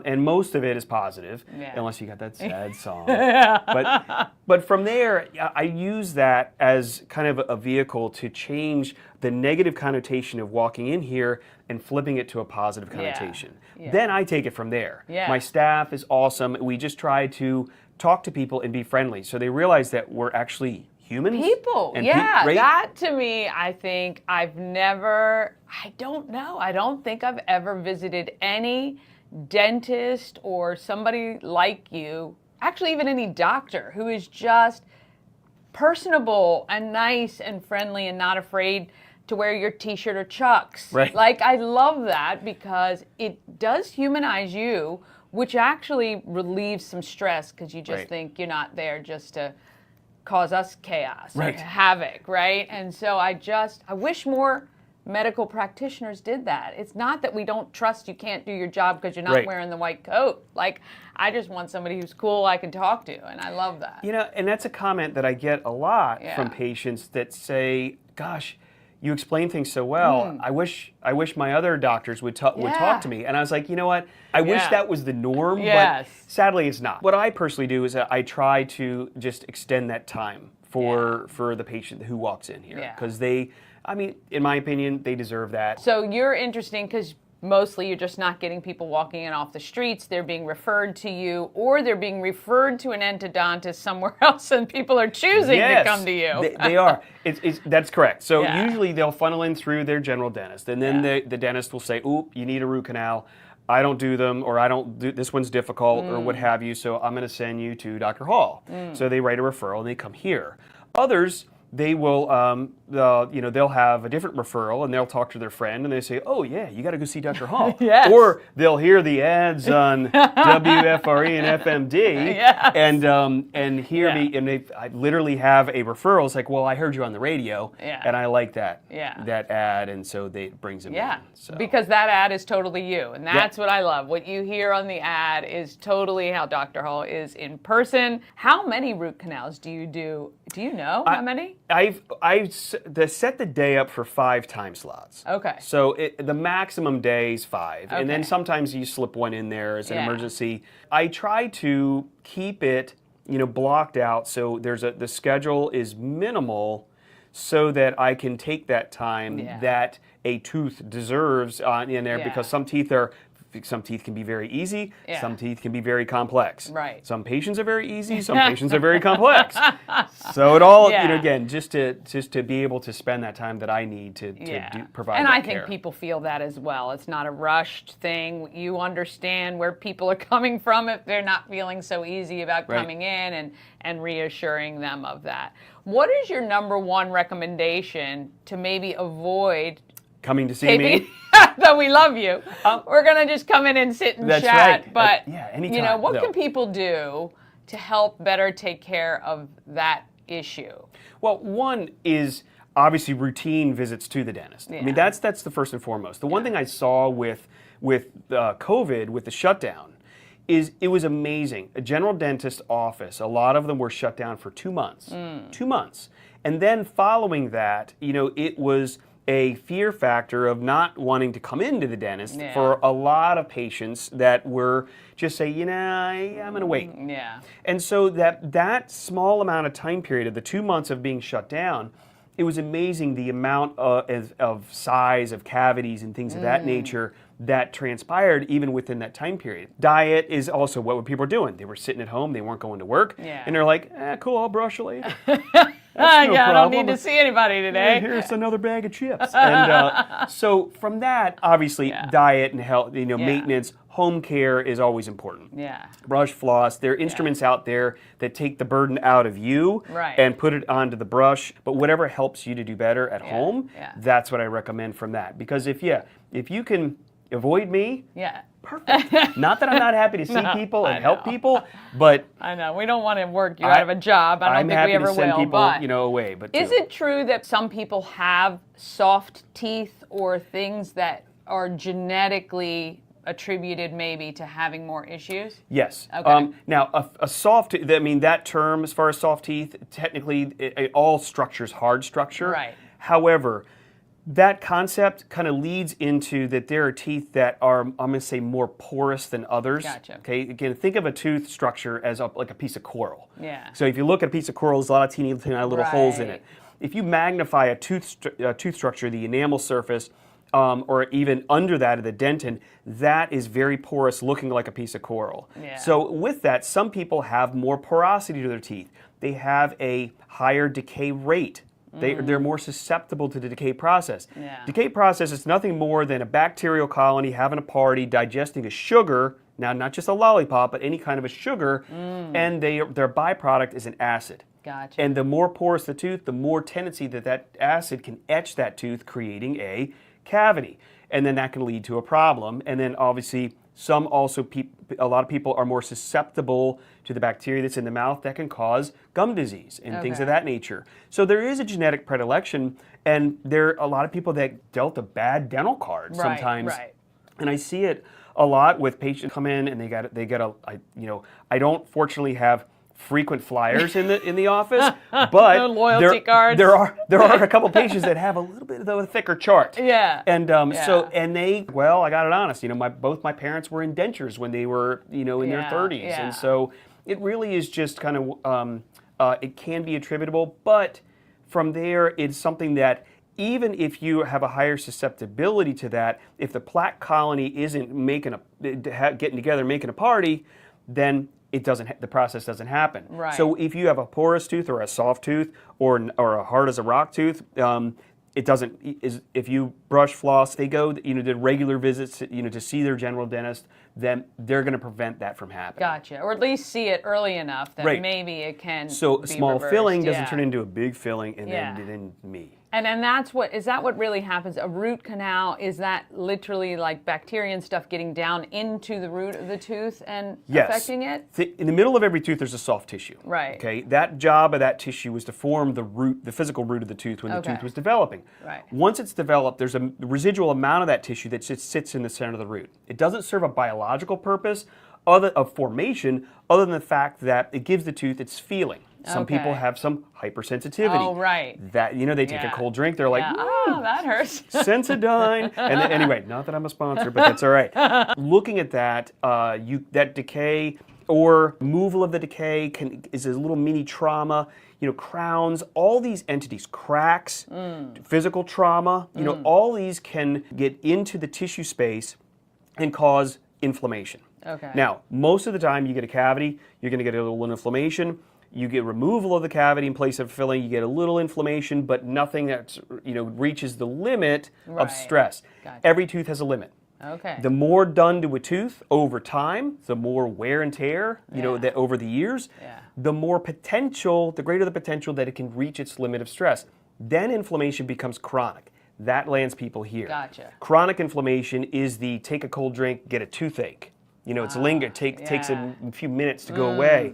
[SPEAKER 8] and most of it is positive, unless you got that sad song. But from there, I use that as kind of a vehicle to change the negative connotation of walking in here and flipping it to a positive connotation. Then I take it from there. My staff is awesome. We just try to talk to people and be friendly, so they realize that we're actually humans.
[SPEAKER 4] People,
[SPEAKER 8] and
[SPEAKER 4] right? That to me, I think I don't know. I don't think I've ever visited any dentist or somebody like you, actually even any doctor, who is just personable and nice and friendly and not afraid to wear your t-shirt or Chucks.
[SPEAKER 8] Right.
[SPEAKER 4] Like, I love that because it does humanize you, which actually relieves some stress because you just think you're not there just to cause us chaos or havoc, right? And so I wish more medical practitioners did that. It's not that we don't trust you can't do your job because you're not wearing the white coat. Like, I just want somebody who's cool I can talk to, and I love that.
[SPEAKER 8] You know, and that's a comment that I get a lot from patients that say, gosh, you explain things so well. I wish my other doctors would talk to me. And I was like, you know what? I wish that was the norm, but sadly it's not. What I personally do is I try to just extend that time for the patient who walks in here. Because in my opinion, they deserve that.
[SPEAKER 4] So you're interesting because mostly you're just not getting people walking in off the streets. They're being referred to you, or they're being referred to an endodontist somewhere else, and people are choosing to come to you.
[SPEAKER 8] They are. That's correct. So usually they'll funnel in through their general dentist, and then the dentist will say, "Oop, you need a root canal. I don't do them, or I don't do this one's difficult, or what have you. So I'm going to send you to Dr. Hall." So they write a referral and they come here. Others, they will they'll have a different referral and they'll talk to their friend and they say, oh yeah, you got to go see Dr. Hall.
[SPEAKER 5] Yes.
[SPEAKER 8] Or they'll hear the ads on WFRE and FMD
[SPEAKER 5] Yes.
[SPEAKER 8] and hear me, and I literally have a referral. It's like, well, I heard you on the radio and I like that ad, and so it brings them in. So.
[SPEAKER 5] Because that ad is totally you, and that's what I love. What you hear on the ad is totally how Dr. Hall is in person. How many root canals do you do? Do you know how many?
[SPEAKER 8] I've set the day up for 5 time slots.
[SPEAKER 5] Okay.
[SPEAKER 8] So the maximum day is 5, and then sometimes you slip one in there as an emergency. I try to keep it, blocked out so the schedule is minimal, so that I can take that time that a tooth deserves in there, because some teeth can be very easy, some teeth can be very complex.
[SPEAKER 5] Right.
[SPEAKER 8] Some patients are very easy, some patients are very complex. So it all, again, just to be able to spend that time that I need to provide
[SPEAKER 5] and
[SPEAKER 8] that
[SPEAKER 5] I
[SPEAKER 8] care.
[SPEAKER 5] think people feel that as well. It's not a rushed thing. You understand where people are coming from if they're not feeling so easy about coming in, and reassuring them of that. What is your number one recommendation to maybe avoid
[SPEAKER 8] coming to see me?
[SPEAKER 5] Though we love you, we're gonna just come in and sit and
[SPEAKER 8] That's
[SPEAKER 5] chat.
[SPEAKER 8] right.
[SPEAKER 5] But
[SPEAKER 8] Anytime,
[SPEAKER 5] what can people do to help better take care of that issue?
[SPEAKER 8] Well, one is obviously routine visits to the dentist. I mean, that's the first and foremost. The one thing I saw with COVID, with the shutdown, is it was amazing. A general dentist office, a lot of them were shut down for 2 months. 2 months. And then following that, it was a fear factor of not wanting to come into the dentist for a lot of patients that were just say, I'm going to wait.
[SPEAKER 5] Yeah.
[SPEAKER 8] And so that small amount of time period of the 2 months of being shut down, it was amazing the amount of size of cavities and things of that nature that transpired even within that time period. Diet is also what people were doing. They were sitting at home, they weren't going to work, and they're like, cool, I'll brush later.
[SPEAKER 5] I don't need to see anybody today.
[SPEAKER 8] Here's another bag of chips. And so from that, obviously, diet and health, maintenance, home care is always important.
[SPEAKER 5] Yeah.
[SPEAKER 8] Brush, floss. There are instruments out there that take the burden out of you and put it onto the brush. But whatever helps you to do better at home, that's what I recommend from that. Because if you can avoid me, perfect. Not that I'm not happy to see people and help people, but
[SPEAKER 5] I know we don't want to work you out of a job. I don't think we ever will.
[SPEAKER 8] I'm happy to send people, away. But
[SPEAKER 5] is it true that some people have soft teeth or things that are genetically attributed maybe to having more issues?
[SPEAKER 8] Yes.
[SPEAKER 5] Okay.
[SPEAKER 8] Now, a soft, that term as far as soft teeth, technically, all structure's hard structure.
[SPEAKER 5] Right.
[SPEAKER 8] However, that concept kind of leads into that there are teeth that are, I'm going to say, more porous than others.
[SPEAKER 5] Gotcha.
[SPEAKER 8] Okay. Again, think of a tooth structure as like a piece of coral.
[SPEAKER 5] Yeah.
[SPEAKER 8] So if you look at a piece of coral, there's a lot of teeny little holes in it. If you magnify a tooth structure, the enamel surface, or even under that of the dentin, that is very porous, looking like a piece of coral.
[SPEAKER 5] Yeah.
[SPEAKER 8] So with that, some people have more porosity to their teeth. They have a higher decay rate. They're more susceptible to the decay process.
[SPEAKER 5] Yeah.
[SPEAKER 8] Decay process is nothing more than a bacterial colony having a party, digesting a sugar, now not just a lollipop, but any kind of a sugar, and their byproduct is an acid.
[SPEAKER 5] Gotcha.
[SPEAKER 8] And the more porous the tooth, the more tendency that acid can etch that tooth, creating a cavity. And then that can lead to a problem. And then obviously a lot of people are more susceptible to the bacteria that's in the mouth that can cause gum disease and things of that nature. So there is a genetic predilection, and there are a lot of people that dealt a bad dental card sometimes.
[SPEAKER 5] Right.
[SPEAKER 8] And I see it a lot with patients come in and I don't fortunately have frequent flyers in the office, but
[SPEAKER 5] no loyalty cards.
[SPEAKER 8] There are a couple patients that have a little bit of a thicker chart.
[SPEAKER 5] Yeah.
[SPEAKER 8] And I got it honest. Both my parents were in dentures when they were in their 30s, and so it really is just kind of it can be attributable, but from there it's something that even if you have a higher susceptibility to that, if the plaque colony isn't getting together, making a party, then the process doesn't happen.
[SPEAKER 5] Right.
[SPEAKER 8] So if you have a porous tooth or a soft tooth or a hard as a rock tooth, it doesn't. If you brush, floss, they go. The regular visits. To see their general dentist. then they're going to prevent that from happening.
[SPEAKER 4] Gotcha. Or at least see it early enough that maybe it can
[SPEAKER 8] So
[SPEAKER 4] be
[SPEAKER 8] small
[SPEAKER 4] reversed.
[SPEAKER 8] filling doesn't turn into a big filling and
[SPEAKER 4] Yeah.
[SPEAKER 8] then me.
[SPEAKER 4] And is that what really happens? A root canal, is that literally like bacteria and stuff getting down into the root of the tooth and affecting it?
[SPEAKER 8] In the middle of every tooth, there's a soft tissue.
[SPEAKER 4] Right.
[SPEAKER 8] Okay. That job of that tissue was to form the root, the physical root of the tooth when the tooth was developing.
[SPEAKER 4] Right.
[SPEAKER 8] Once it's developed, there's a residual amount of that tissue that just sits in the center of the root. It doesn't serve a biological purpose of formation, other than the fact that it gives the tooth its feeling. Some people have some hypersensitivity.
[SPEAKER 4] Oh, right.
[SPEAKER 8] That, they take a cold drink, they're like,
[SPEAKER 4] oh, that hurts.
[SPEAKER 8] Sensodyne. And then, anyway, not that I'm a sponsor, but that's all right. Looking at that, that decay or removal of the decay is a little mini trauma. Crowns, all these entities, cracks, physical trauma, all these can get into the tissue space and cause inflammation.
[SPEAKER 4] Okay.
[SPEAKER 8] Now, most of the time you get a cavity, you're going to get a little inflammation. You get removal of the cavity in place of filling, you get a little inflammation, but nothing that reaches the limit of stress.
[SPEAKER 4] Gotcha.
[SPEAKER 8] Every tooth has a limit.
[SPEAKER 4] Okay.
[SPEAKER 8] The more done to a tooth over time, the more wear and tear, that over the years, the greater the potential that it can reach its limit of stress. Then inflammation becomes chronic. That lands people here.
[SPEAKER 4] Gotcha.
[SPEAKER 8] Chronic inflammation is the take a cold drink, get a toothache. It's takes a few minutes to go away.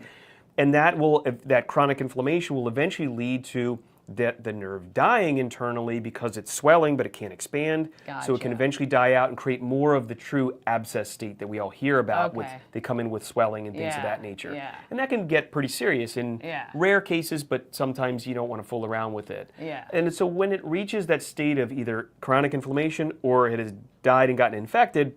[SPEAKER 8] And that chronic inflammation will eventually lead to the nerve dying internally because it's swelling, but it can't expand.
[SPEAKER 4] Gotcha.
[SPEAKER 8] So it can eventually die out and create more of the true abscess state that we all hear about. They come in with swelling and things of that nature.
[SPEAKER 4] Yeah.
[SPEAKER 8] And that can get pretty serious in rare cases, but sometimes you don't want to fool around with it.
[SPEAKER 4] Yeah.
[SPEAKER 8] And so when it reaches that state of either chronic inflammation or it has died and gotten infected,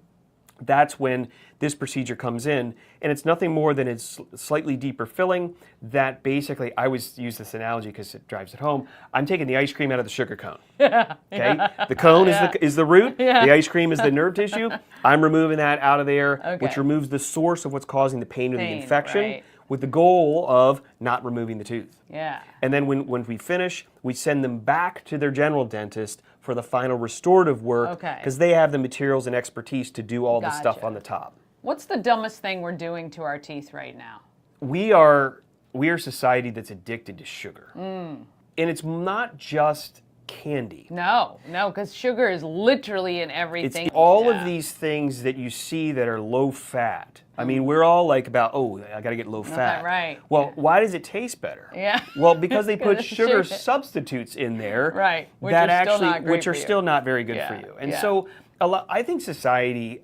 [SPEAKER 8] that's when this procedure comes in, and it's nothing more than it's slightly deeper filling that basically, I always use this analogy because it drives it home, I'm taking the ice cream out of the sugar cone. Okay? The cone is the root, the ice cream is the nerve tissue, I'm removing that out of there, which removes the source of what's causing the pain or the infection, with the goal of not removing the tooth.
[SPEAKER 4] Yeah.
[SPEAKER 8] And then when we finish, we send them back to their general dentist for the final restorative work because they have the materials and expertise to do all the stuff on the top.
[SPEAKER 4] What's the dumbest thing we're doing to our teeth right now?
[SPEAKER 8] We are a society that's addicted to sugar. And it's not just candy.
[SPEAKER 4] No, because sugar is literally in everything.
[SPEAKER 8] It's all of these things that you see that are low fat. I mean, we're all like about, I got to get low fat.
[SPEAKER 4] Right.
[SPEAKER 8] Well, why does it taste better?
[SPEAKER 4] Yeah.
[SPEAKER 8] Well, because they put sugar substitutes in there.
[SPEAKER 4] Right. Which
[SPEAKER 8] are still not very good for you. And so I think society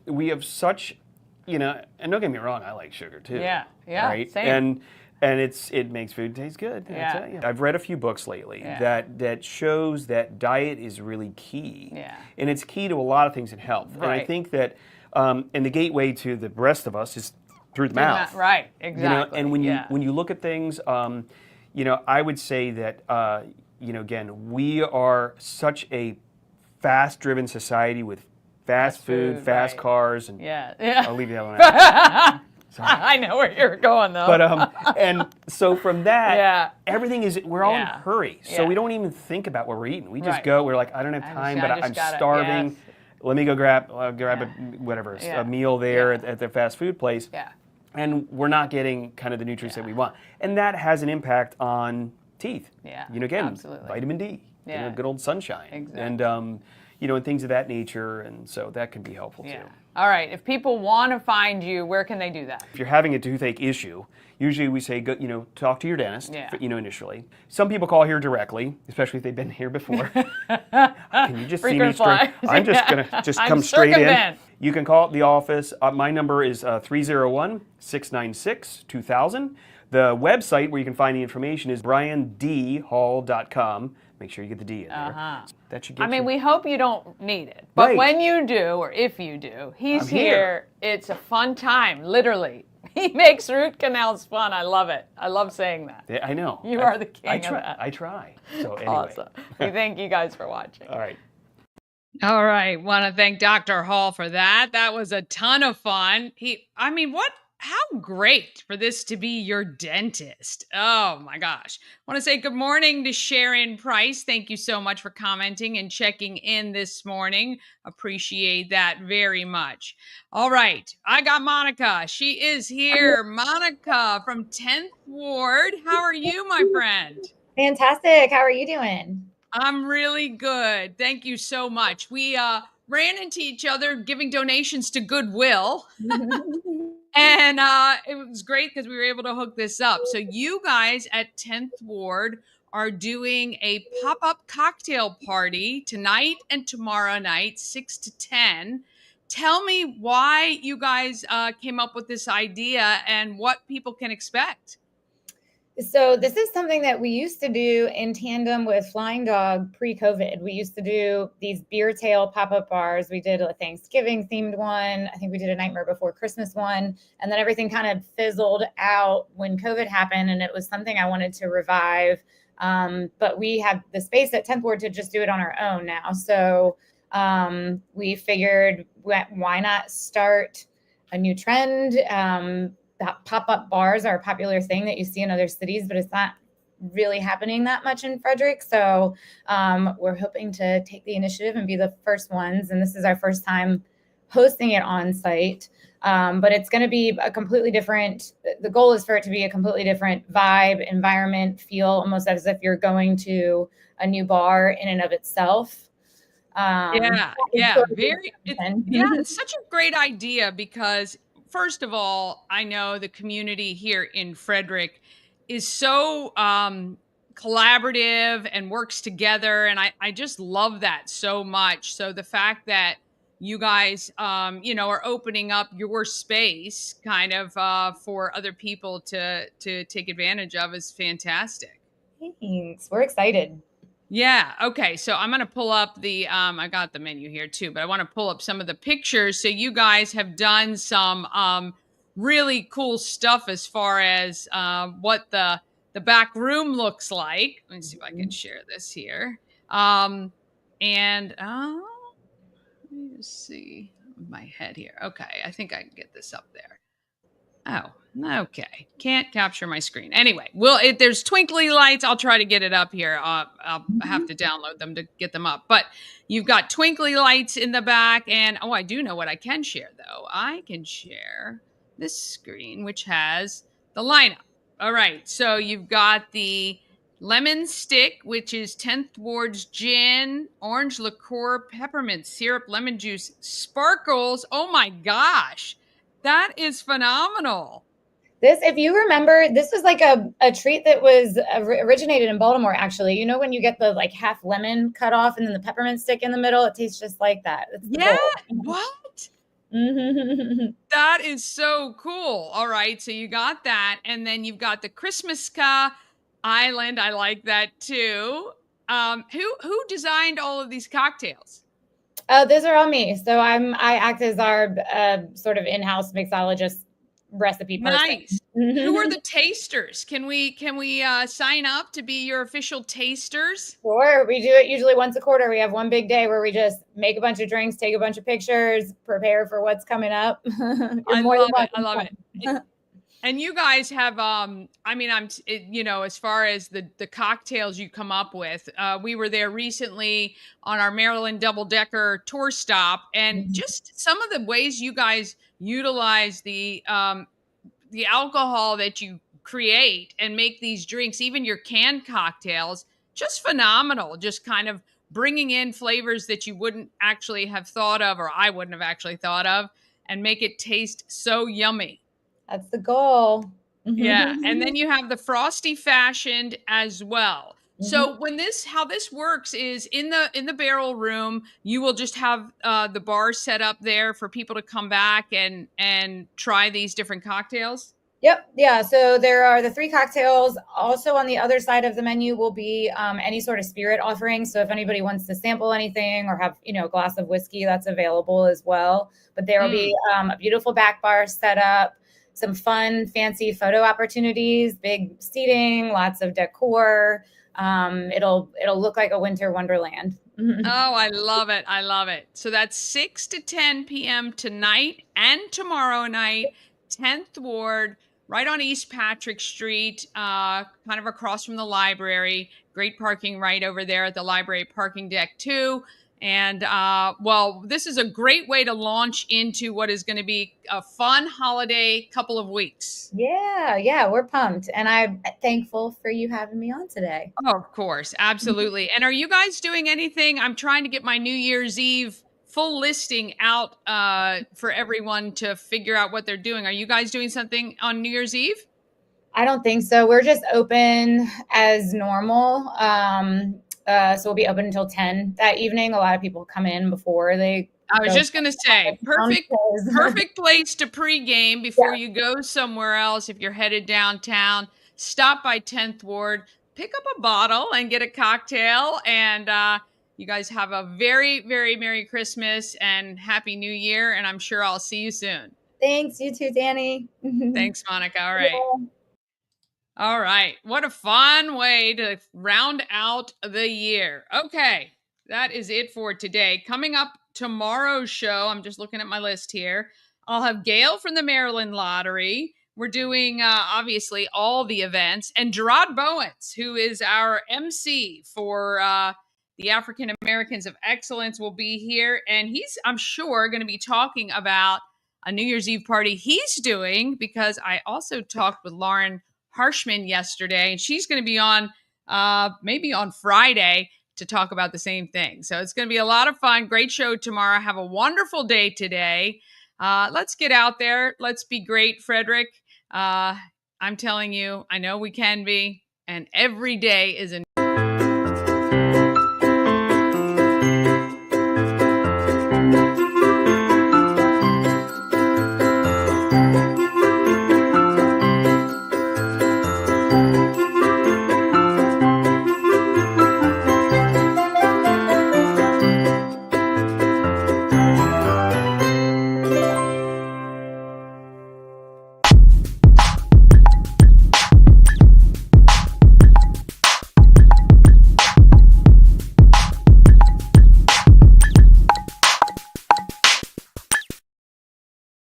[SPEAKER 8] we have such, and don't get me wrong, I like sugar too.
[SPEAKER 4] Yeah.
[SPEAKER 8] Right?
[SPEAKER 4] Same.
[SPEAKER 8] And it makes food taste good. I tell you. I've read a few books lately that shows that diet is really key.
[SPEAKER 4] Yeah.
[SPEAKER 8] And it's key to a lot of things in health.
[SPEAKER 4] Right.
[SPEAKER 8] And I think that and the gateway to the rest of us is through the mouth.
[SPEAKER 4] Right, exactly.
[SPEAKER 8] And when you look at things, I would say that again, we are such a fast-driven society with fast food, fast cars, and I'll leave the other one out.
[SPEAKER 4] I know where you're going though.
[SPEAKER 8] But and so from that, everything we're all in a hurry, so we don't even think about what we're eating. We just go. We're like, I don't have time, but I'm starving.
[SPEAKER 4] Yes.
[SPEAKER 8] Let me go grab a meal there at the fast food place.
[SPEAKER 4] Yeah.
[SPEAKER 8] And we're not getting kind of the nutrients that we want, and that has an impact on teeth.
[SPEAKER 4] Yeah.
[SPEAKER 8] Again,
[SPEAKER 4] absolutely.
[SPEAKER 8] vitamin D.
[SPEAKER 4] Yeah.
[SPEAKER 8] Good old sunshine.
[SPEAKER 4] Exactly.
[SPEAKER 8] And and things of that nature, and so that can be helpful too.
[SPEAKER 4] All right. If people want to find you, where can they do that?
[SPEAKER 8] If you're having a toothache issue, usually we say, go, talk to your dentist, initially. Some people call here directly, especially if they've been here before. Can you just see me straight? I'm just going to come straight in. You can call the office. My number is 301-696-2000. The website where you can find the information is briandhall.com. Make sure you get the D in there. That should get
[SPEAKER 4] we hope you don't need it. But when you do, or if you do, he's here. It's a fun time, literally. He makes root canals fun. I love it. I love saying that.
[SPEAKER 8] Yeah, I know.
[SPEAKER 4] You are the king of that.
[SPEAKER 8] I try. So anyway.
[SPEAKER 4] Awesome. We thank you guys for watching.
[SPEAKER 8] All right.
[SPEAKER 4] All right. Want to thank Dr. Hall for that. That was a ton of fun. how great for this to be your dentist. Oh my gosh. I want to say good morning to Sharon Price. Thank you so much for commenting and checking in this morning. Appreciate that very much. All right. I got Monica. She is here. Monica from 10th Ward. How are you, my friend?
[SPEAKER 9] Fantastic. How are you doing?
[SPEAKER 4] I'm really good. Thank you so much. We ran into each other giving donations to Goodwill. And it was great because we were able to hook this up. So you guys at 10th Ward are doing a pop-up cocktail party tonight and tomorrow night, 6 to 10. Tell me why you guys came up with this idea and what people can expect.
[SPEAKER 9] So this is something that we used to do in tandem with Flying Dog pre-COVID. We used to do these beer tail pop-up bars. We did a Thanksgiving themed one. I think we did a Nightmare Before Christmas one. And then everything kind of fizzled out when COVID happened. And it was something I wanted to revive. But we have the space at 10th Ward to just do it on our own now. So we figured, why not start a new trend? Pop-up bars are a popular thing that you see in other cities, but it's not really happening that much in Frederick. So we're hoping to take the initiative and be the first ones. And this is our first time hosting it on site. But it's going to be a completely different, the goal is for it to be a completely different vibe, environment, feel, almost as if you're going to a new bar in and of itself.
[SPEAKER 4] It's such a great idea because first of all, I know the community here in Frederick is so collaborative and works together. And I just love that so much. So the fact that you guys, are opening up your space kind of for other people to take advantage of is fantastic.
[SPEAKER 9] Thanks. We're excited.
[SPEAKER 4] Yeah. Okay. So I'm going to pull up the, I got the menu here too, but I want to pull up some of the pictures. So you guys have done some really cool stuff as far as what the back room looks like. Let me see if I can share this here. Let me just see my head here. Okay. I think I can get this up there. Oh, okay. Can't capture my screen. Anyway, there's twinkly lights. I'll try to get it up here. I'll have to download them to get them up. But you've got twinkly lights in the back. And, I do know what I can share, though. I can share this screen, which has the lineup. All right. So you've got the lemon stick, which is 10th Ward's gin, orange liqueur, peppermint syrup, lemon juice, sparkles. Oh, my gosh. That is phenomenal.
[SPEAKER 9] This, if you remember, this was like a treat that was originated in Baltimore, actually. You know, when you get the like half lemon cut off and then the peppermint stick in the middle, it tastes just like that.
[SPEAKER 4] What? That is so cool. All right. So you got that. And then you've got the Christmas-ca Island. I like that too. Who designed all of these cocktails?
[SPEAKER 9] Those are all me. So I act as our sort of in-house mixologist recipe person.
[SPEAKER 4] Nice. Who are the tasters? Can we sign up to be your official tasters?
[SPEAKER 9] Sure. We do it usually once a quarter. We have one big day where we just make a bunch of drinks, take a bunch of pictures, prepare for what's coming up.
[SPEAKER 4] I love it. And you guys have, as far as the cocktails you come up with, we were there recently on our Maryland double-decker tour stop, and just some of the ways you guys utilize the alcohol that you create and make these drinks, even your canned cocktails, just phenomenal. Just kind of bringing in flavors that you wouldn't actually have thought of, or I wouldn't have actually thought of, and make it taste so yummy.
[SPEAKER 9] That's the goal.
[SPEAKER 4] Yeah. And then you have the frosty fashioned as well. So how this works is in the barrel room, you will just have the bar set up there for people to come back and try these different cocktails.
[SPEAKER 9] Yep. Yeah. So there are the 3 cocktails. Also on the other side of the menu will be any sort of spirit offering. So if anybody wants to sample anything or have, a glass of whiskey, that's available as well. But there will be a beautiful back bar set up, some fun, fancy photo opportunities, big seating, lots of decor. It'll look like a winter wonderland.
[SPEAKER 4] Oh, I love it. I love it. So that's 6 to 10 p.m. tonight and tomorrow night. 10th Ward, right on East Patrick Street, kind of across from the library. Great parking right over there at the library parking deck, too. And well, this is a great way to launch into what is going to be a fun holiday couple of weeks.
[SPEAKER 9] Yeah, we're pumped. And I'm thankful for you having me on today.
[SPEAKER 4] Oh, of course, absolutely. And are you guys doing anything? I'm trying to get my New Year's Eve full listing out for everyone to figure out what they're doing. Are you guys doing something on New Year's Eve?
[SPEAKER 9] I don't think so. We're just open as normal. So we'll be open until 10 that evening. A lot of people come in before they.
[SPEAKER 4] I was just going to say, perfect place to pregame before you go somewhere else. If you're headed downtown, stop by 10th Ward, pick up a bottle and get a cocktail. And you guys have a very, very Merry Christmas and Happy New Year. And I'm sure I'll see you soon.
[SPEAKER 9] Thanks. You too, Danny.
[SPEAKER 4] Thanks, Monica. All right. Yeah. All right. What a fun way to round out the year. Okay. That is it for today. Coming up tomorrow's show, I'm just looking at my list here. I'll have Gail from the Maryland Lottery. We're doing, obviously, all the events. And Gerard Bowens, who is our MC for the African Americans of Excellence, will be here. And he's, I'm sure, going to be talking about a New Year's Eve party he's doing, because I also talked with Lauren Harshman yesterday, and she's going to be on maybe on Friday to talk about the same thing. So it's going to be a lot of fun. Great show tomorrow. Have a wonderful day today. Let's get out there. Let's be great, Frederick. I'm telling you, I know we can be. And every day is a